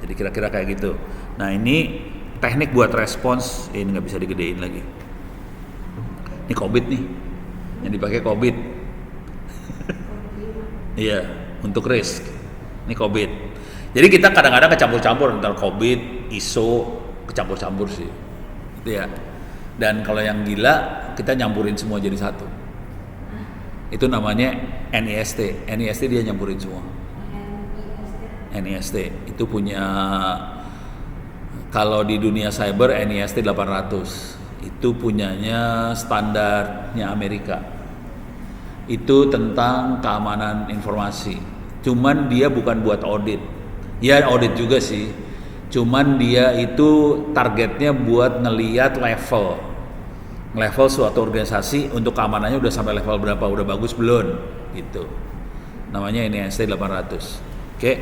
Jadi kira-kira kayak gitu. Nah, ini teknik buat respons, ini nggak bisa digedein lagi. Ini COVID nih, yang dipakai COVID. Iya, untuk risk. Ini COVID. Jadi kita kadang-kadang kecampur-campur antara COVID, ISO, kecampur-campur sih, gitu ya. Dan kalau yang gila, kita nyampurin semua jadi satu. Itu namanya NIST. NIST dia nyampurin semua. NIST itu punya, kalau di dunia cyber NIST 800 itu punyanya standarnya Amerika. Itu tentang keamanan informasi. Cuman dia bukan buat audit. Ya audit juga sih. Cuman dia itu targetnya buat ngeliat level suatu organisasi untuk keamanannya udah sampai level berapa, udah bagus belum gitu. Namanya NIST 800. Oke.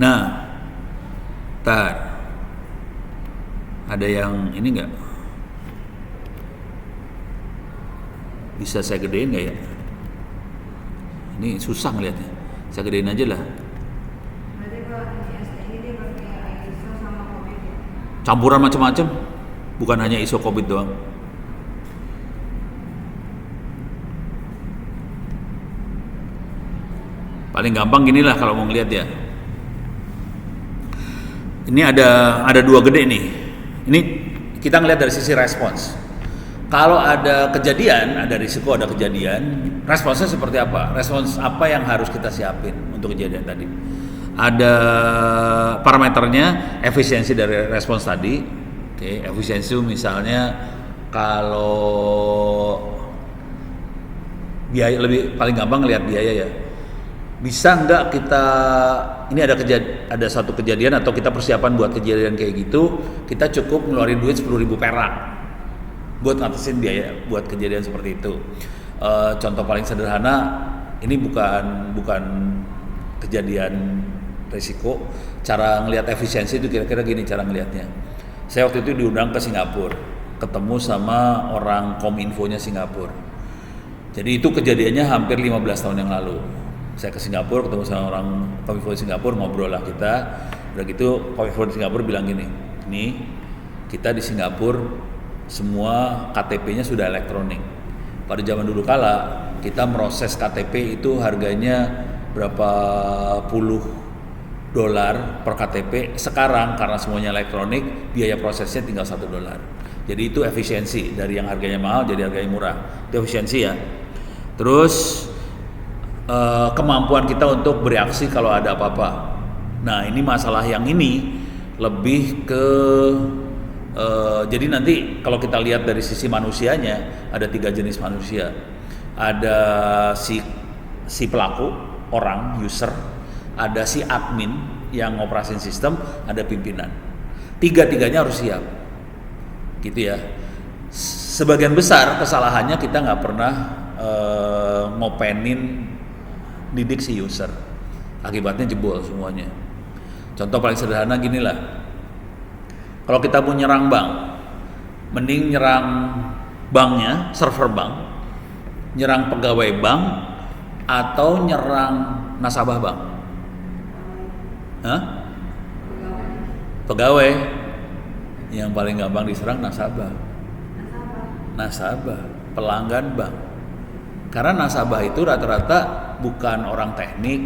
Nah, ada yang ini nggak? Bisa saya gedein nggak ya? Ini susah ngeliatnya. Saya gedein aja lah. Berarti kalau NIST ini dia pakai ISO sama COVID ya? Campuran macam-macam, bukan hanya ISO COVID doang. Paling gampang gini lah kalau mau ngeliat ya. Ini ada dua gede nih. Ini kita ngeliat dari sisi respons. Kalau ada kejadian, ada risiko, ada kejadian, responsnya seperti apa? Respons apa yang harus kita siapin untuk kejadian tadi? Ada parameternya, efisiensi dari respons tadi. Oke, efisiensi misalnya kalau biaya, lebih paling gampang ngeliat biaya ya. Bisa nggak kita, ini ada satu kejadian atau kita persiapan buat kejadian kayak gitu, kita cukup ngeluarin duit 10.000 perak buat ngatasin biaya buat kejadian seperti itu. Contoh paling sederhana, ini bukan kejadian risiko. Cara ngelihat efisiensi itu kira-kira gini cara ngelihatnya. Saya waktu itu diundang ke Singapura, ketemu sama orang Kominfo-nya Singapura. Jadi itu kejadiannya hampir 15 tahun yang lalu. Saya ke Singapura, ketemu sama orang Kominfo di Singapura, ngobrol lah kita. Udah gitu Kominfo di Singapura bilang gini, nih kita di Singapura semua KTP-nya sudah elektronik. Pada zaman dulu kala kita meroses KTP itu harganya berapa puluh dolar per KTP. Sekarang karena semuanya elektronik, biaya prosesnya tinggal $1. Jadi itu efisiensi, dari yang harganya mahal jadi harganya murah. Itu efisiensi ya. Terus kemampuan kita untuk bereaksi kalau ada apa-apa. Nah, ini masalah yang ini lebih ke jadi nanti kalau kita lihat dari sisi manusianya ada 3 jenis manusia. Ada si pelaku, orang, user, ada si admin yang ngoperasin sistem, ada pimpinan. Tiga-tiganya harus siap. Gitu ya. Sebagian besar kesalahannya kita nggak pernah ngopenin didik si user, akibatnya jebol semuanya. Contoh paling sederhana gini lah, kalau kita mau nyerang bank, mending nyerang banknya, server bank, nyerang pegawai bank, atau nyerang nasabah bank? Hah? Pegawai. Yang paling gampang diserang nasabah, pelanggan bank. Karena nasabah itu rata-rata bukan orang teknik,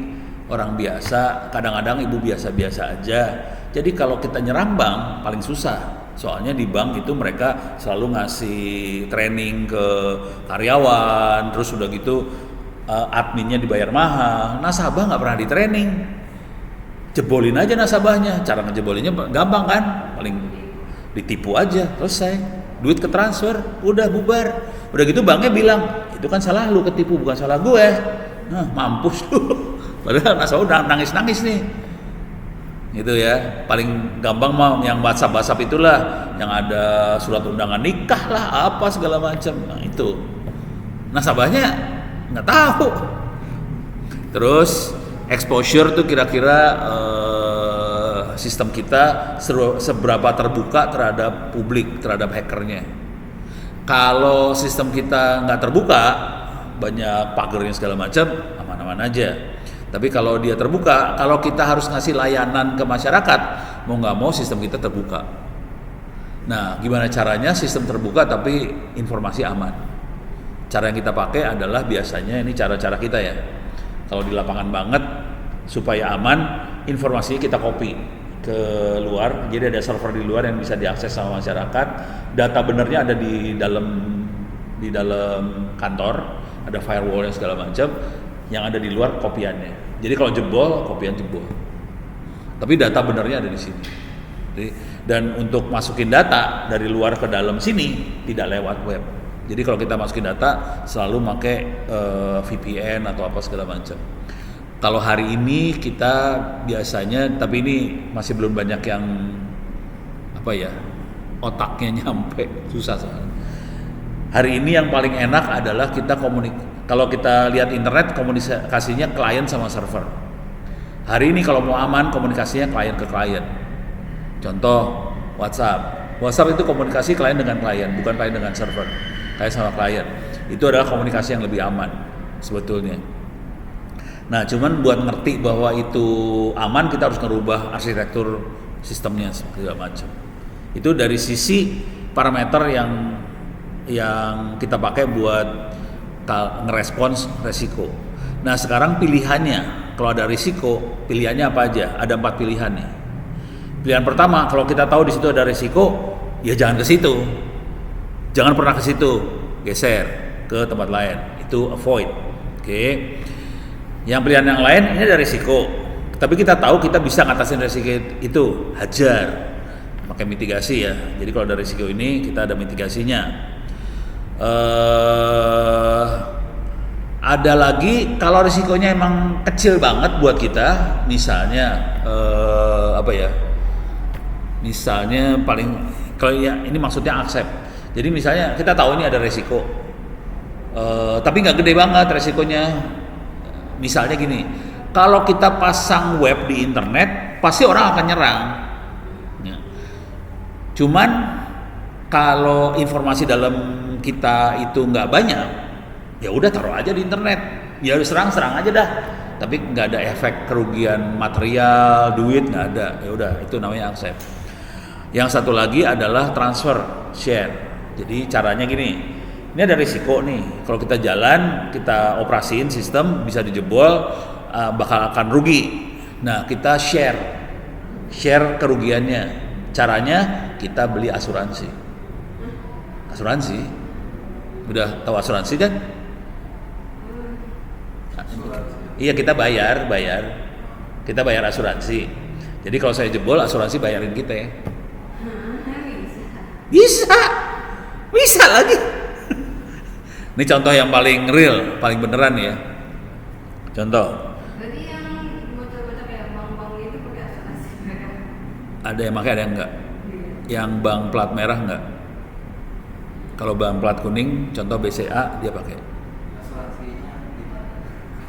orang biasa, kadang-kadang ibu biasa-biasa aja. Jadi kalau kita nyerang bank paling susah. Soalnya di bank itu mereka selalu ngasih training ke karyawan, terus udah gitu adminnya dibayar mahal. Nasabah nggak pernah di training, jebolin aja nasabahnya. Cara ngejebolinnya gampang kan, paling ditipu aja, selesai, duit ke transfer, udah bubar. Udah gitu banknya bilang, itu kan salah lu ketipu, bukan salah gue. Nah, mampus lu. Padahal nasabah udah nangis-nangis nih. Gitu ya, paling gampang mah yang WhatsApp itulah, yang ada surat undangan nikah lah, apa segala macam. Nah itu, nasabahnya nggak tahu. Terus exposure tuh kira-kira sistem kita seberapa terbuka terhadap publik, terhadap hackernya. Kalau sistem kita nggak terbuka, banyak pagernya segala macam, aman-aman aja. Tapi kalau dia terbuka, kalau kita harus ngasih layanan ke masyarakat, mau nggak mau sistem kita terbuka. Nah, gimana caranya sistem terbuka tapi informasi aman? Cara yang kita pakai adalah biasanya ini cara-cara kita ya. Kalau di lapangan banget, supaya aman, informasinya kita copy ke luar. Jadi ada server di luar yang bisa diakses sama masyarakat. Data benernya ada di dalam kantor, ada firewall yang segala macam. Yang ada di luar kopiannya. Jadi kalau jebol, kopian jebol. Tapi data benernya ada di sini. Dan untuk masukin data dari luar ke dalam sini tidak lewat web. Jadi kalau kita masukin data selalu pakai VPN atau apa segala macam. Kalau hari ini kita biasanya, tapi ini masih belum banyak yang otaknya nyampe, susah soalnya. Hari ini yang paling enak adalah kita kalau kita lihat internet, komunikasinya klien sama server. Hari ini kalau mau aman, komunikasinya klien ke klien. Contoh WhatsApp. WhatsApp itu komunikasi klien dengan klien, bukan klien dengan server. Klien sama klien. Itu adalah komunikasi yang lebih aman sebetulnya. Nah, cuman buat ngerti bahwa itu aman, kita harus ngerubah arsitektur sistemnya segala macam. Itu dari sisi parameter yang kita pakai buat ngerespons resiko. Nah sekarang pilihannya, kalau ada risiko, pilihannya apa aja? Ada 4 pilihan nih. Pilihan pertama, kalau kita tahu di situ ada risiko, ya jangan ke situ, jangan pernah ke situ, geser ke tempat lain. Itu avoid. Oke. Yang pilihan yang lain, ini ada risiko, tapi kita tahu kita bisa ngatasin risiko itu, hajar, pakai mitigasi ya. Jadi kalau ada risiko ini, kita ada mitigasinya. Ada lagi kalau risikonya emang kecil banget buat kita, misalnya misalnya paling kalau ya ini maksudnya accept. Jadi misalnya kita tahu ini ada risiko, tapi nggak gede banget risikonya. Misalnya gini, kalau kita pasang web di internet, pasti orang akan nyerang. Ya. Cuman kalau informasi dalam kita itu nggak banyak, ya udah taruh aja di internet, ya serang aja dah. Tapi nggak ada efek kerugian material, duit nggak ada. Ya udah, itu namanya accept. Yang satu lagi adalah transfer, share. Jadi caranya gini, ini ada risiko nih. Kalau kita jalan, kita operasiin sistem bisa dijebol, bakal akan rugi. Nah kita share kerugiannya. Caranya kita beli asuransi. Udah tahu asuransi kan? Iya, kita bayar. Kita bayar asuransi. Jadi kalau saya jebol, asuransi bayarin kita ya. Bisa lagi. Ini contoh yang paling real, paling beneran ya. Contoh. Berarti yang bocor-bocor kayak bank-bank itu pakai asuransi mereka? Ada yang pakai, ada yang enggak. Yang bank plat merah enggak. Kalau bank plat kuning, contoh BCA dia pakai.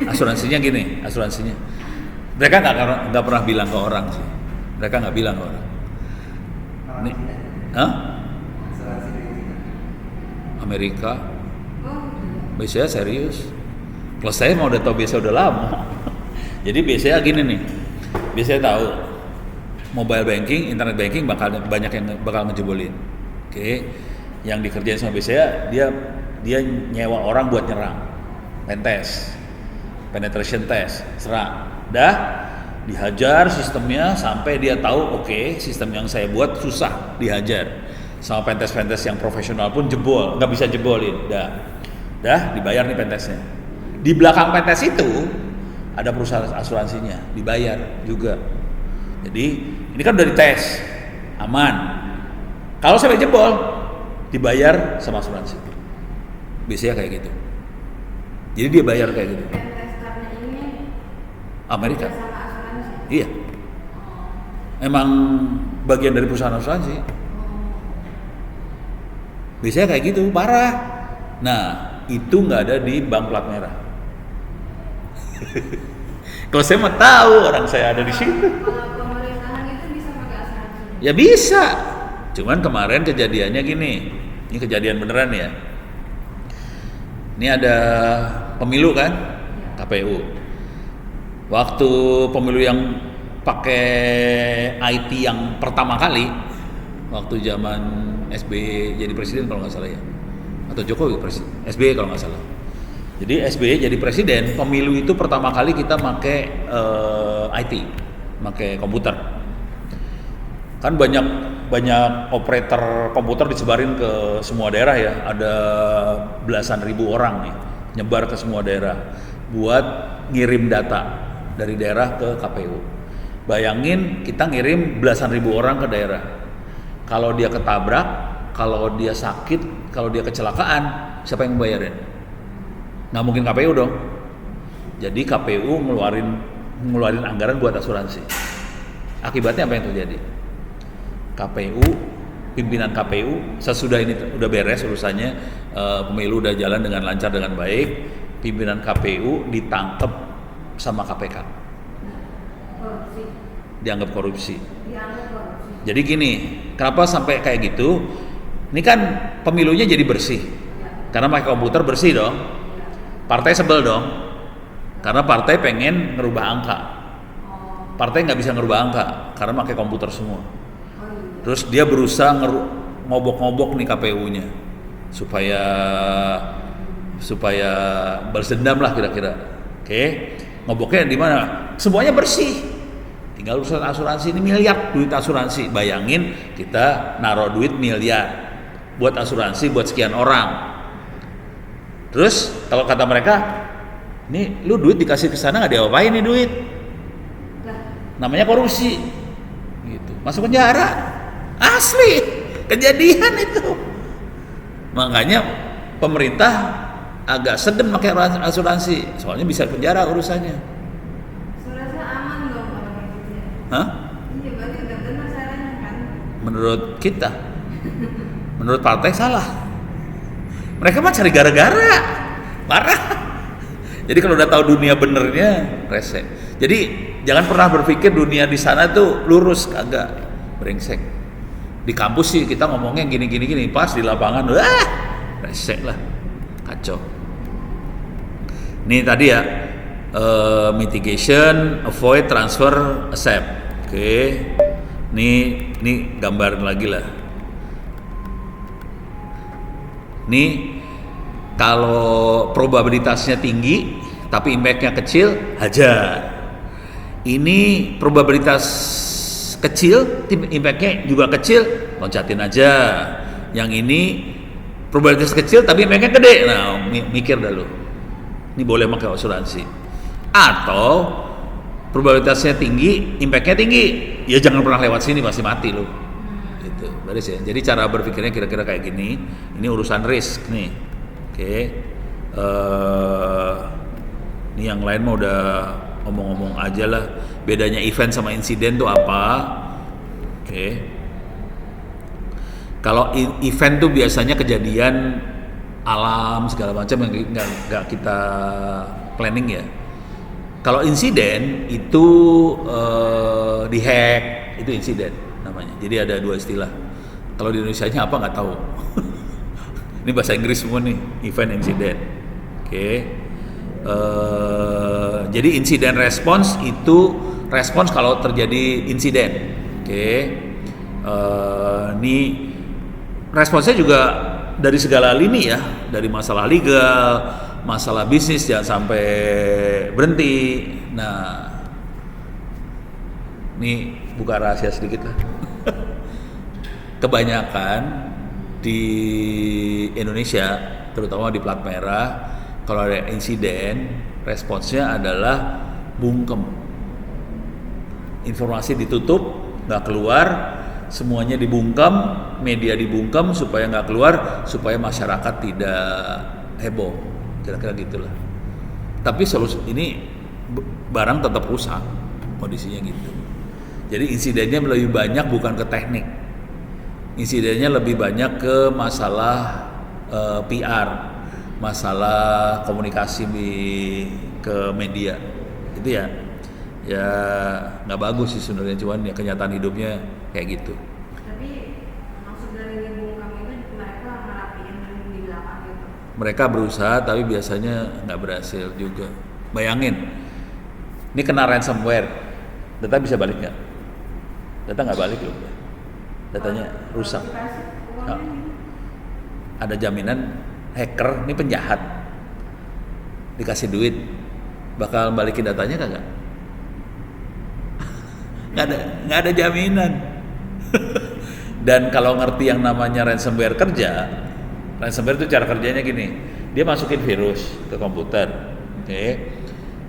Asuransinya gini, mereka nggak pernah bilang ke orang sih. Mereka nggak bilang ke orang. Nih, Amerika, BCA serius. Kalau saya mau udah tahu BCA udah lama. Jadi BCA gini nih, BCA tahu mobile banking, internet banking banyak yang bakal ngejebolin. Oke. Yang dikerjain sama BCA, dia nyewa orang buat nyerang, penetration test, serang. dihajar sistemnya sampai dia tahu oke, sistem yang saya buat susah, dihajar. Sama pentes-pentes yang profesional pun jebol, nggak bisa jebolin. Dah dibayar nih pentesnya. Di belakang pentes itu ada perusahaan asuransinya, dibayar juga. Jadi ini kan udah dites, aman. Kalau sampai jebol, dibayar sama asuransi. Biasanya kayak gitu. Jadi dia bayar kayak gitu. Pentes karena ini Amerika. sama asuransi. Iya. Emang bagian dari perusahaan asuransi. Biasanya kayak gitu, parah. Nah, itu nggak ada di bank plat merah. Kalau saya mau tahu, orang saya ada di situ. Kalau pemerintahan itu bisa pakai asuransi? Ya bisa. Cuman kemarin kejadiannya gini. Ini kejadian beneran ya. Ini ada pemilu kan, KPU. Waktu pemilu yang pakai IT yang pertama kali, waktu zaman SBY jadi presiden kalau nggak salah ya, atau Jokowi presiden, SBY kalau nggak salah. Jadi SBY jadi presiden, pemilu itu pertama kali kita pakai IT, pakai komputer. Kan banyak operator komputer disebarin ke semua daerah ya, ada belasan ribu orang nih, nyebar ke semua daerah buat ngirim data dari daerah ke KPU. Bayangin kita ngirim belasan ribu orang ke daerah. Kalau dia ketabrak, kalau dia sakit, kalau dia kecelakaan, siapa yang membayarin? Nggak mungkin KPU dong. Jadi KPU ngeluarin anggaran buat asuransi. Akibatnya apa yang terjadi? KPU, pimpinan KPU, sesudah ini udah beres urusannya, pemilu udah jalan dengan lancar dengan baik, pimpinan KPU ditangkap sama KPK. Korupsi. Dianggap korupsi. Dianggap korupsi. Jadi gini, kenapa sampai kayak gitu? Ini kan pemilunya jadi bersih, karena pakai komputer bersih dong. Partai sebel dong, karena partai pengen ngerubah angka. Partai nggak bisa ngerubah angka karena pakai komputer semua. Terus dia berusaha ngobok-ngobok nih KPU-nya supaya balas dendam lah kira-kira. Oke, ngoboknya di mana? Semuanya bersih. Tinggal urusan asuransi, ini miliar duit asuransi. Bayangin kita naruh duit miliar buat asuransi buat sekian orang. Terus kalau kata mereka, nih lu duit dikasih ke sana nggak diapain nih duit? Namanya korupsi. Gitu. Masuk penjara. Asli kejadian itu. Makanya pemerintah agak sedem pakai asuransi, soalnya bisa penjara urusannya. Asuransi aman dong kalau kayak gitu ya? Hah? Iya berarti udah benar caranya kan? Menurut kita, menurut partai salah. Mereka mah cari gara-gara, parah. Jadi kalau udah tahu dunia benernya, rese. Jadi jangan pernah berpikir dunia di sana tuh lurus, kagak, brengsek. Di kampus sih kita ngomongnya gini, pas di lapangan, wah, rese lah, kacau. Ini tadi ya, mitigation, avoid, transfer, accept. Oke, ini gambaran lagi lah. Nih kalau probabilitasnya tinggi tapi impact-nya kecil, hajar. Ini probabilitas kecil, impact-nya juga kecil, loncatin aja. Yang ini probabilitas kecil tapi impact-nya gede, nah mikir dah lu. Ini boleh pakai asuransi. Atau probabilitasnya tinggi, impact-nya tinggi, ya jangan pernah lewat sini, pasti mati lu. Gitu, beres ya. Jadi cara berpikirnya kira-kira kayak gini. Ini urusan risk nih. Oke. Ini yang lain mah udah ngomong-ngomong aja lah. Bedanya event sama insiden tuh apa? Oke. Kalau event tuh biasanya kejadian alam segala macam yang nggak kita planning ya. Kalau insiden itu dihack, itu insiden namanya. Jadi ada dua istilah. Kalau di Indonesianya apa nggak tahu. Ini bahasa Inggris semua nih, event insiden. Oke. Jadi insiden respons itu respons kalau terjadi insiden. Oke. Ini responsnya juga dari segala lini ya, dari masalah legal, masalah bisnis jangan sampai berhenti. Nah, Ini buka rahasia sedikit lah. Kebanyakan di Indonesia, terutama di plat merah, kalau ada insiden, responsnya adalah bungkem. Informasi ditutup, nggak keluar, semuanya dibungkam, media dibungkam supaya nggak keluar, supaya masyarakat tidak heboh, kira-kira gitulah. Tapi solusi ini barang tetap rusak, kondisinya gitu. Jadi insidennya lebih banyak bukan ke teknik, insidennya lebih banyak ke masalah PR, masalah komunikasi ke media, itu ya nggak bagus sih sebenarnya, cuman ya kenyataan hidupnya kayak gitu. Tapi maksud dari dibungkam itu mereka ngerapiin di belakang gitu. Mereka berusaha tapi biasanya nggak berhasil juga. Bayangin, ini kena ransomware, data bisa balik nggak? Data nggak balik loh, datanya rusak. Nah, ada jaminan hacker, ini penjahat, dikasih duit, bakal balikin datanya kagak? Nggak ada jaminan. Dan kalau ngerti yang namanya ransomware kerja, ransomware itu cara kerjanya gini, dia masukin virus ke komputer, oke.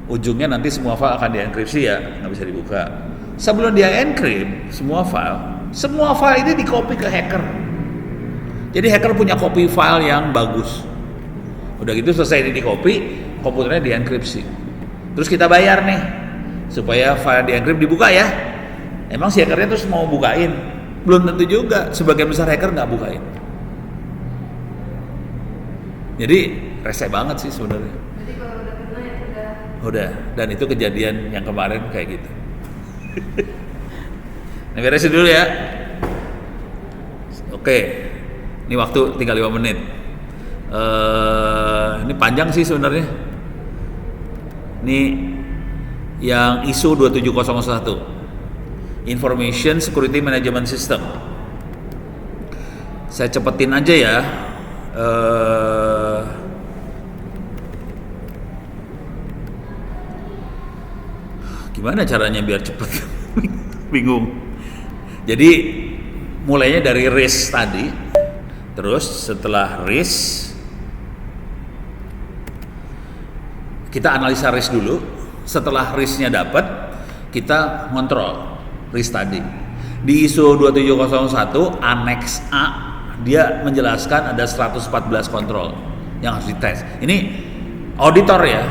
Ujungnya nanti semua file akan dienkripsi ya, nggak bisa dibuka. Sebelum dia encrypt semua file ini di copy ke hacker. Jadi hacker punya copy file yang bagus. Udah gitu selesai ini di copy, komputernya dienkripsi. Terus kita bayar nih supaya file diencrypt dibuka ya. Emang si hackernya terus mau bukain? Belum tentu juga. Sebagian besar hacker nggak bukain. Jadi rese banget sih sebenarnya. Jadi kalau udah kena ya udah. Dan itu kejadian yang kemarin kayak gitu. Nah, beresin dulu ya. Oke. Ini waktu tinggal 5 menit. Ini panjang sih sebenarnya. Ini yang ISO 27001. Information Security Management System. Saya cepetin aja ya. Gimana caranya biar cepet? Bingung. Jadi mulainya dari risk tadi, terus setelah risk kita analisa risk dulu. Setelah risknya dapat, kita ngontrol risk tadi. Di ISO 27001 Annex A dia menjelaskan ada 114 kontrol yang harus dites. Ini auditor ya,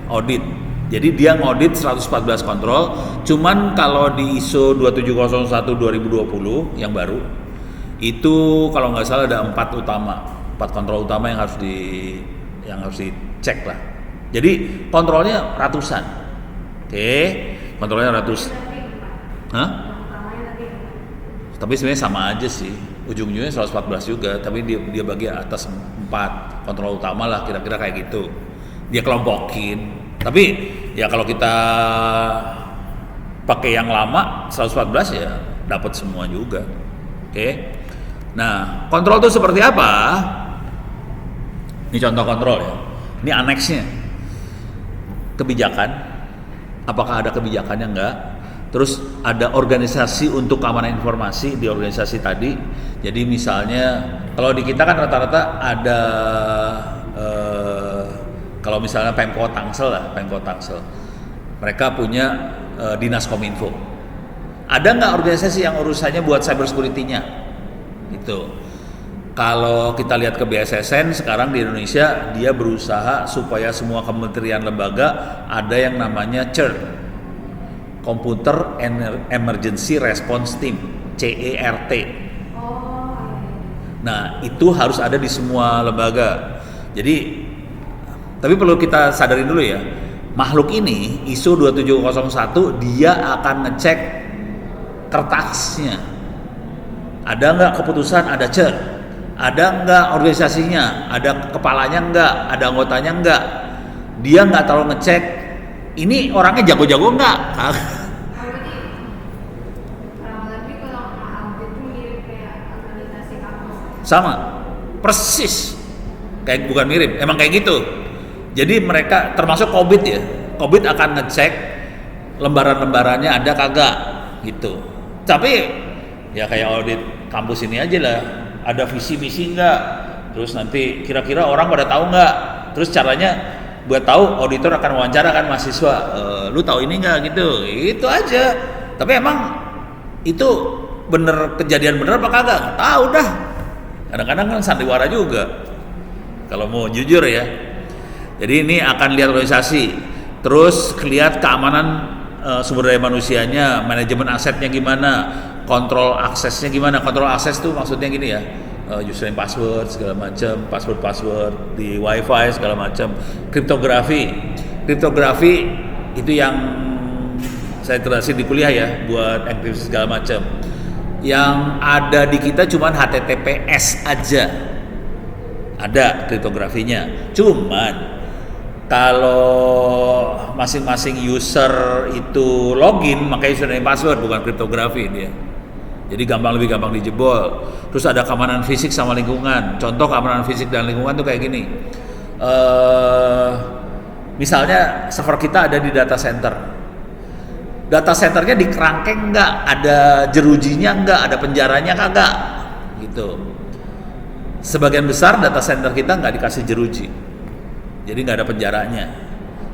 audit. Jadi dia ngaudit 114 kontrol. Cuman kalau di ISO 27001 2020 yang baru itu kalau nggak salah ada 4 kontrol utama yang harus dicek lah. Jadi kontrolnya ratusan. Oke, kontrolnya ratusan. Hah? Tapi sebenarnya sama aja sih, ujung-ujungnya 114 juga, tapi dia bagi atas 4 kontrol utama lah, kira-kira kayak gitu. Dia kelompokin. Tapi ya kalau kita pakai yang lama 114 ya dapat semua juga. Oke. Nah, kontrol itu seperti apa? Ini contoh kontrol ya. Ini aneksnya. Kebijakan. Apakah ada kebijakannya? Enggak. Terus ada organisasi untuk keamanan informasi di organisasi tadi. Jadi misalnya kalau di kita kan rata-rata ada kalau misalnya Pemko Tangsel, mereka punya Dinas Kominfo. Ada nggak organisasi yang urusannya buat cyber security-nya? Gitu. Kalau kita lihat ke BSSN sekarang di Indonesia, dia berusaha supaya semua kementerian lembaga ada yang namanya CERT, Computer Emergency Response Team, CERT. Nah, itu harus ada di semua lembaga. Jadi, tapi perlu kita sadarin dulu ya, makhluk ini ISO 27001 dia akan ngecek kertasnya. Ada nggak keputusan, ada CERT, ada nggak organisasinya, ada kepalanya nggak, ada anggotanya nggak. Dia nggak terlalu ngecek ini orangnya jago-jago nggak. Sama, persis, kayak bukan mirip, emang kayak gitu. Jadi mereka termasuk COVID ya, COVID akan ngecek lembaran-lembarannya ada kagak, gitu. Tapi ya kayak audit kampus ini aja lah, ada visi misi nggak, terus nanti kira-kira orang pada tahu nggak, terus caranya buat tahu auditor akan wawancara kan mahasiswa, lu tahu ini nggak gitu, itu aja. Tapi emang itu bener kejadian bener apa kagak? Nggak tahu dah. Kadang-kadang kan sandiwara juga kalau mau jujur ya. Jadi ini akan lihat organisasi, terus lihat keamanan sumber daya manusianya, manajemen asetnya gimana, kontrol aksesnya gimana. Kontrol akses tuh maksudnya gini ya, username password segala macam, password di wifi segala macam. Kriptografi itu yang saya terasi di kuliah ya, buat enkripsi segala macam. Yang ada di kita cuman HTTPS aja, ada kriptografinya. Cuman kalau masing-masing user itu login pakai username password, bukan kriptografi dia. Jadi lebih gampang dijebol. Terus ada keamanan fisik sama lingkungan. Contoh keamanan fisik dan lingkungan tuh kayak gini. Misalnya server kita ada di data center. Data centernya di kerangkeng nggak, ada jerujinya nggak, ada penjaranya kagak, gitu. Sebagian besar data center kita nggak dikasih jeruji. Jadi nggak ada penjaranya.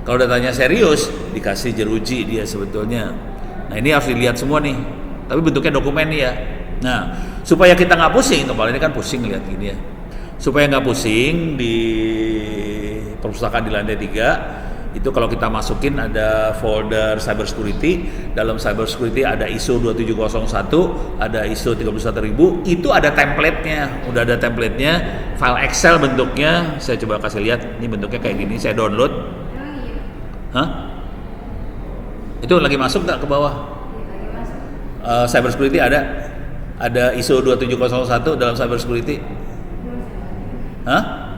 Kalau datanya serius, dikasih jeruji dia sebetulnya. Nah ini harus dilihat semua nih. Tapi bentuknya dokumen nih ya. Nah supaya kita nggak pusing, kemarin ini kan pusing lihat gini ya. Supaya nggak pusing di perpustakaan di lantai 3, itu kalau kita masukin ada folder cyber security. Dalam cyber security ada ISO 27001, ada ISO 31000, itu ada template-nya. Udah ada template-nya, file Excel bentuknya. Saya coba kasih lihat, ini bentuknya kayak gini, saya download. Hah? Itu lagi masuk nggak ke bawah? Cyber security ada ISO 27001 dalam cyber security. Hah?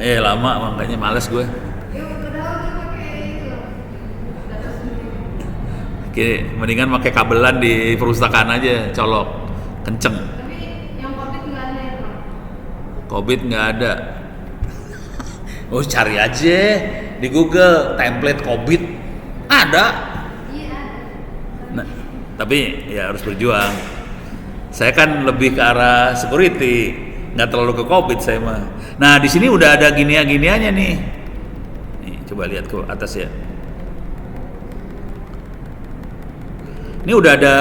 Lama makanya males gue. Oke, mendingan pakai kabelan di perpustakaan aja, colok, kenceng. Tapi yang COVID nggak ada ya, Bang? COVID nggak ada. Oh, cari aja di Google template COVID, ada. Iya ada. Nah, tapi ya harus berjuang. Saya kan lebih ke arah security, nggak terlalu ke COVID saya mah. Nah, di sini udah ada giniannya nih. Nih, coba lihat ke atas ya. Ini udah ada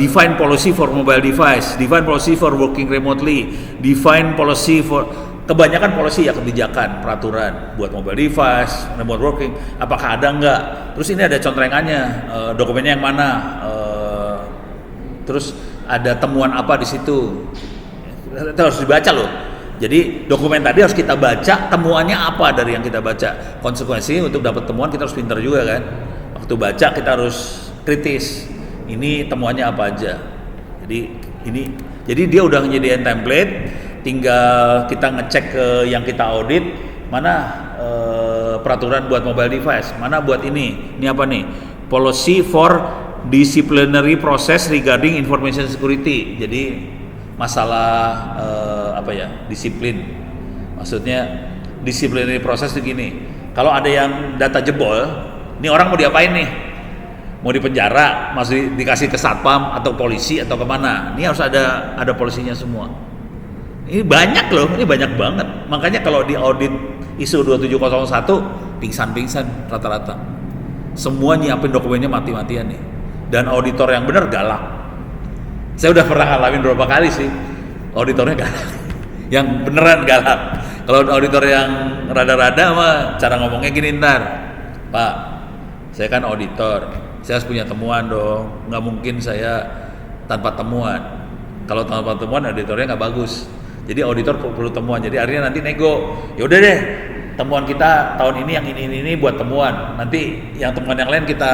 define policy for mobile device, define policy for working remotely, define policy for, kebanyakan policy ya, kebijakan, peraturan buat mobile device, remote working, apakah ada enggak. Terus ini ada contrengannya, dokumennya yang mana, terus ada temuan apa di situ, itu harus dibaca loh. Jadi dokumen tadi harus kita baca, temuannya apa dari yang kita baca. Konsekuensi untuk dapat temuan kita harus pintar juga kan. Waktu baca kita harus kritis. Ini temuannya apa aja. Jadi dia udah nyediain template, tinggal kita ngecek ke yang kita audit, mana peraturan buat mobile device, mana buat ini. Ini apa nih? Policy for disciplinary process regarding information security. Jadi masalah disiplin. Maksudnya disciplinary process itu gini. Kalau ada yang data jebol, ini orang mau diapain nih? Mau dipenjara, masih dikasih ke satpam atau polisi atau kemana? Ini harus ada polisinya semua. Ini banyak loh, ini banyak banget. Makanya kalau di audit ISO 27001 pingsan rata-rata. Semua nyiapin dokumennya mati-matian nih. Dan auditor yang benar galak. Saya udah pernah ngalamin beberapa kali sih. Auditornya galak. Yang beneran galak. Kalau auditor yang rada-rada mah cara ngomongnya gini ntar. Pak, saya kan auditor, saya harus punya temuan dong. Nggak mungkin saya tanpa temuan. Kalau tanpa temuan auditornya nggak bagus. Jadi auditor perlu temuan. Jadi akhirnya nanti nego. Ya udah deh, temuan kita tahun ini yang ini buat temuan. Nanti yang temuan yang lain kita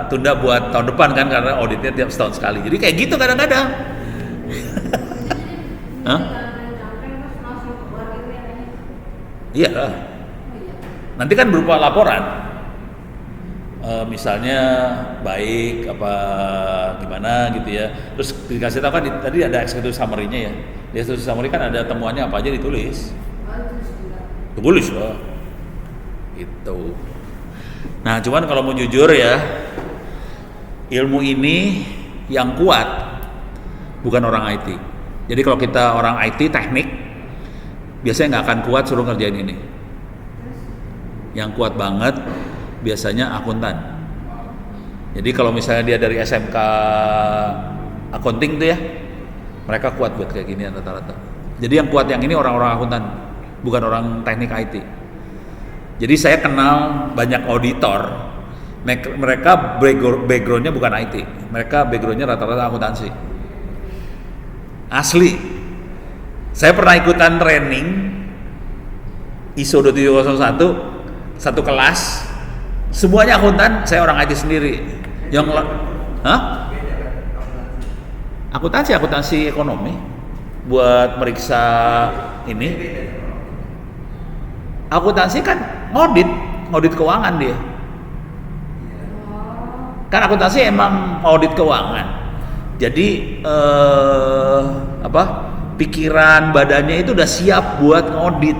tunda buat tahun depan kan, karena auditnya tiap setahun sekali. Jadi kayak gitu kadang-kadang. Hah? Iya. Nanti kan berupa laporan. Misalnya baik apa gimana gitu ya, terus dikasih tahu kan tadi ada executive summary-nya ya. Di executive summary kan ada temuannya apa aja ditulis loh gitu. Nah cuman kalau mau jujur ya, ilmu ini yang kuat bukan orang IT. Jadi kalau kita orang IT teknik, biasanya nggak akan kuat suruh ngerjain ini. Yang kuat banget biasanya akuntan. Jadi kalau misalnya dia dari SMK accounting tuh ya, mereka kuat buat kayak gini rata-rata. Jadi yang kuat yang ini orang-orang akuntan, bukan orang teknik IT. Jadi saya kenal banyak auditor, mereka backgroundnya bukan IT, mereka backgroundnya rata-rata akuntansi. Asli. Saya pernah ikutan training ISO 2701, satu kelas, semuanya akuntan, saya orang IT sendiri. Akuntansi ekonomi buat meriksa ini. Akuntansi kan audit keuangan dia. Kan akuntansi emang audit keuangan. Jadi pikiran badannya itu udah siap buat ngaudit.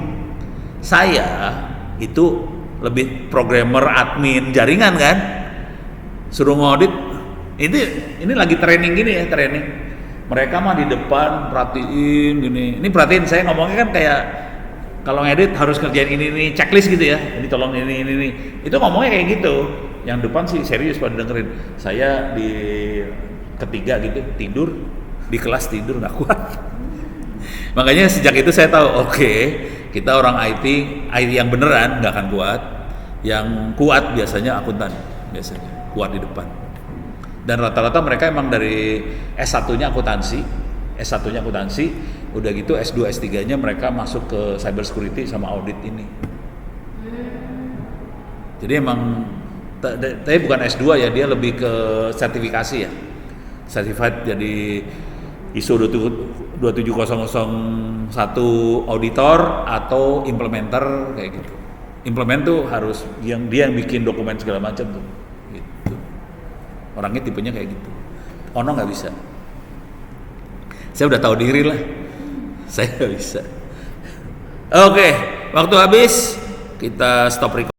Saya itu lebih programmer, admin, jaringan kan. Suruh ngaudit. Ini lagi training gini ya, training. Mereka mah di depan perhatiin gini. Ini perhatiin, saya ngomongnya kan kayak kalau ngedit harus kerjain ini checklist gitu ya. Jadi tolong ini. Itu ngomongnya kayak gitu. Yang depan sih serius pada dengerin. Saya di ketiga gitu tidur di kelas, tidur nggak kuat. Makanya sejak itu saya tahu oke, kita orang IT yang beneran nggak akan kuat. Yang kuat biasanya akuntan, biasanya kuat di depan. Dan rata-rata mereka emang dari S1-nya akuntansi, udah gitu S2, S3-nya mereka masuk ke cyber security sama audit ini. Jadi emang tapi bukan S2 ya, dia lebih ke sertifikasi ya. Certified jadi ISO 27001 auditor atau implementer kayak gitu. Implement tuh harus dia yang bikin dokumen segala macam tuh. Gitu. Orangnya tipenya kayak gitu. Ono nggak bisa. Saya udah tahu diri lah. Saya nggak bisa. Oke, waktu habis, kita stop record.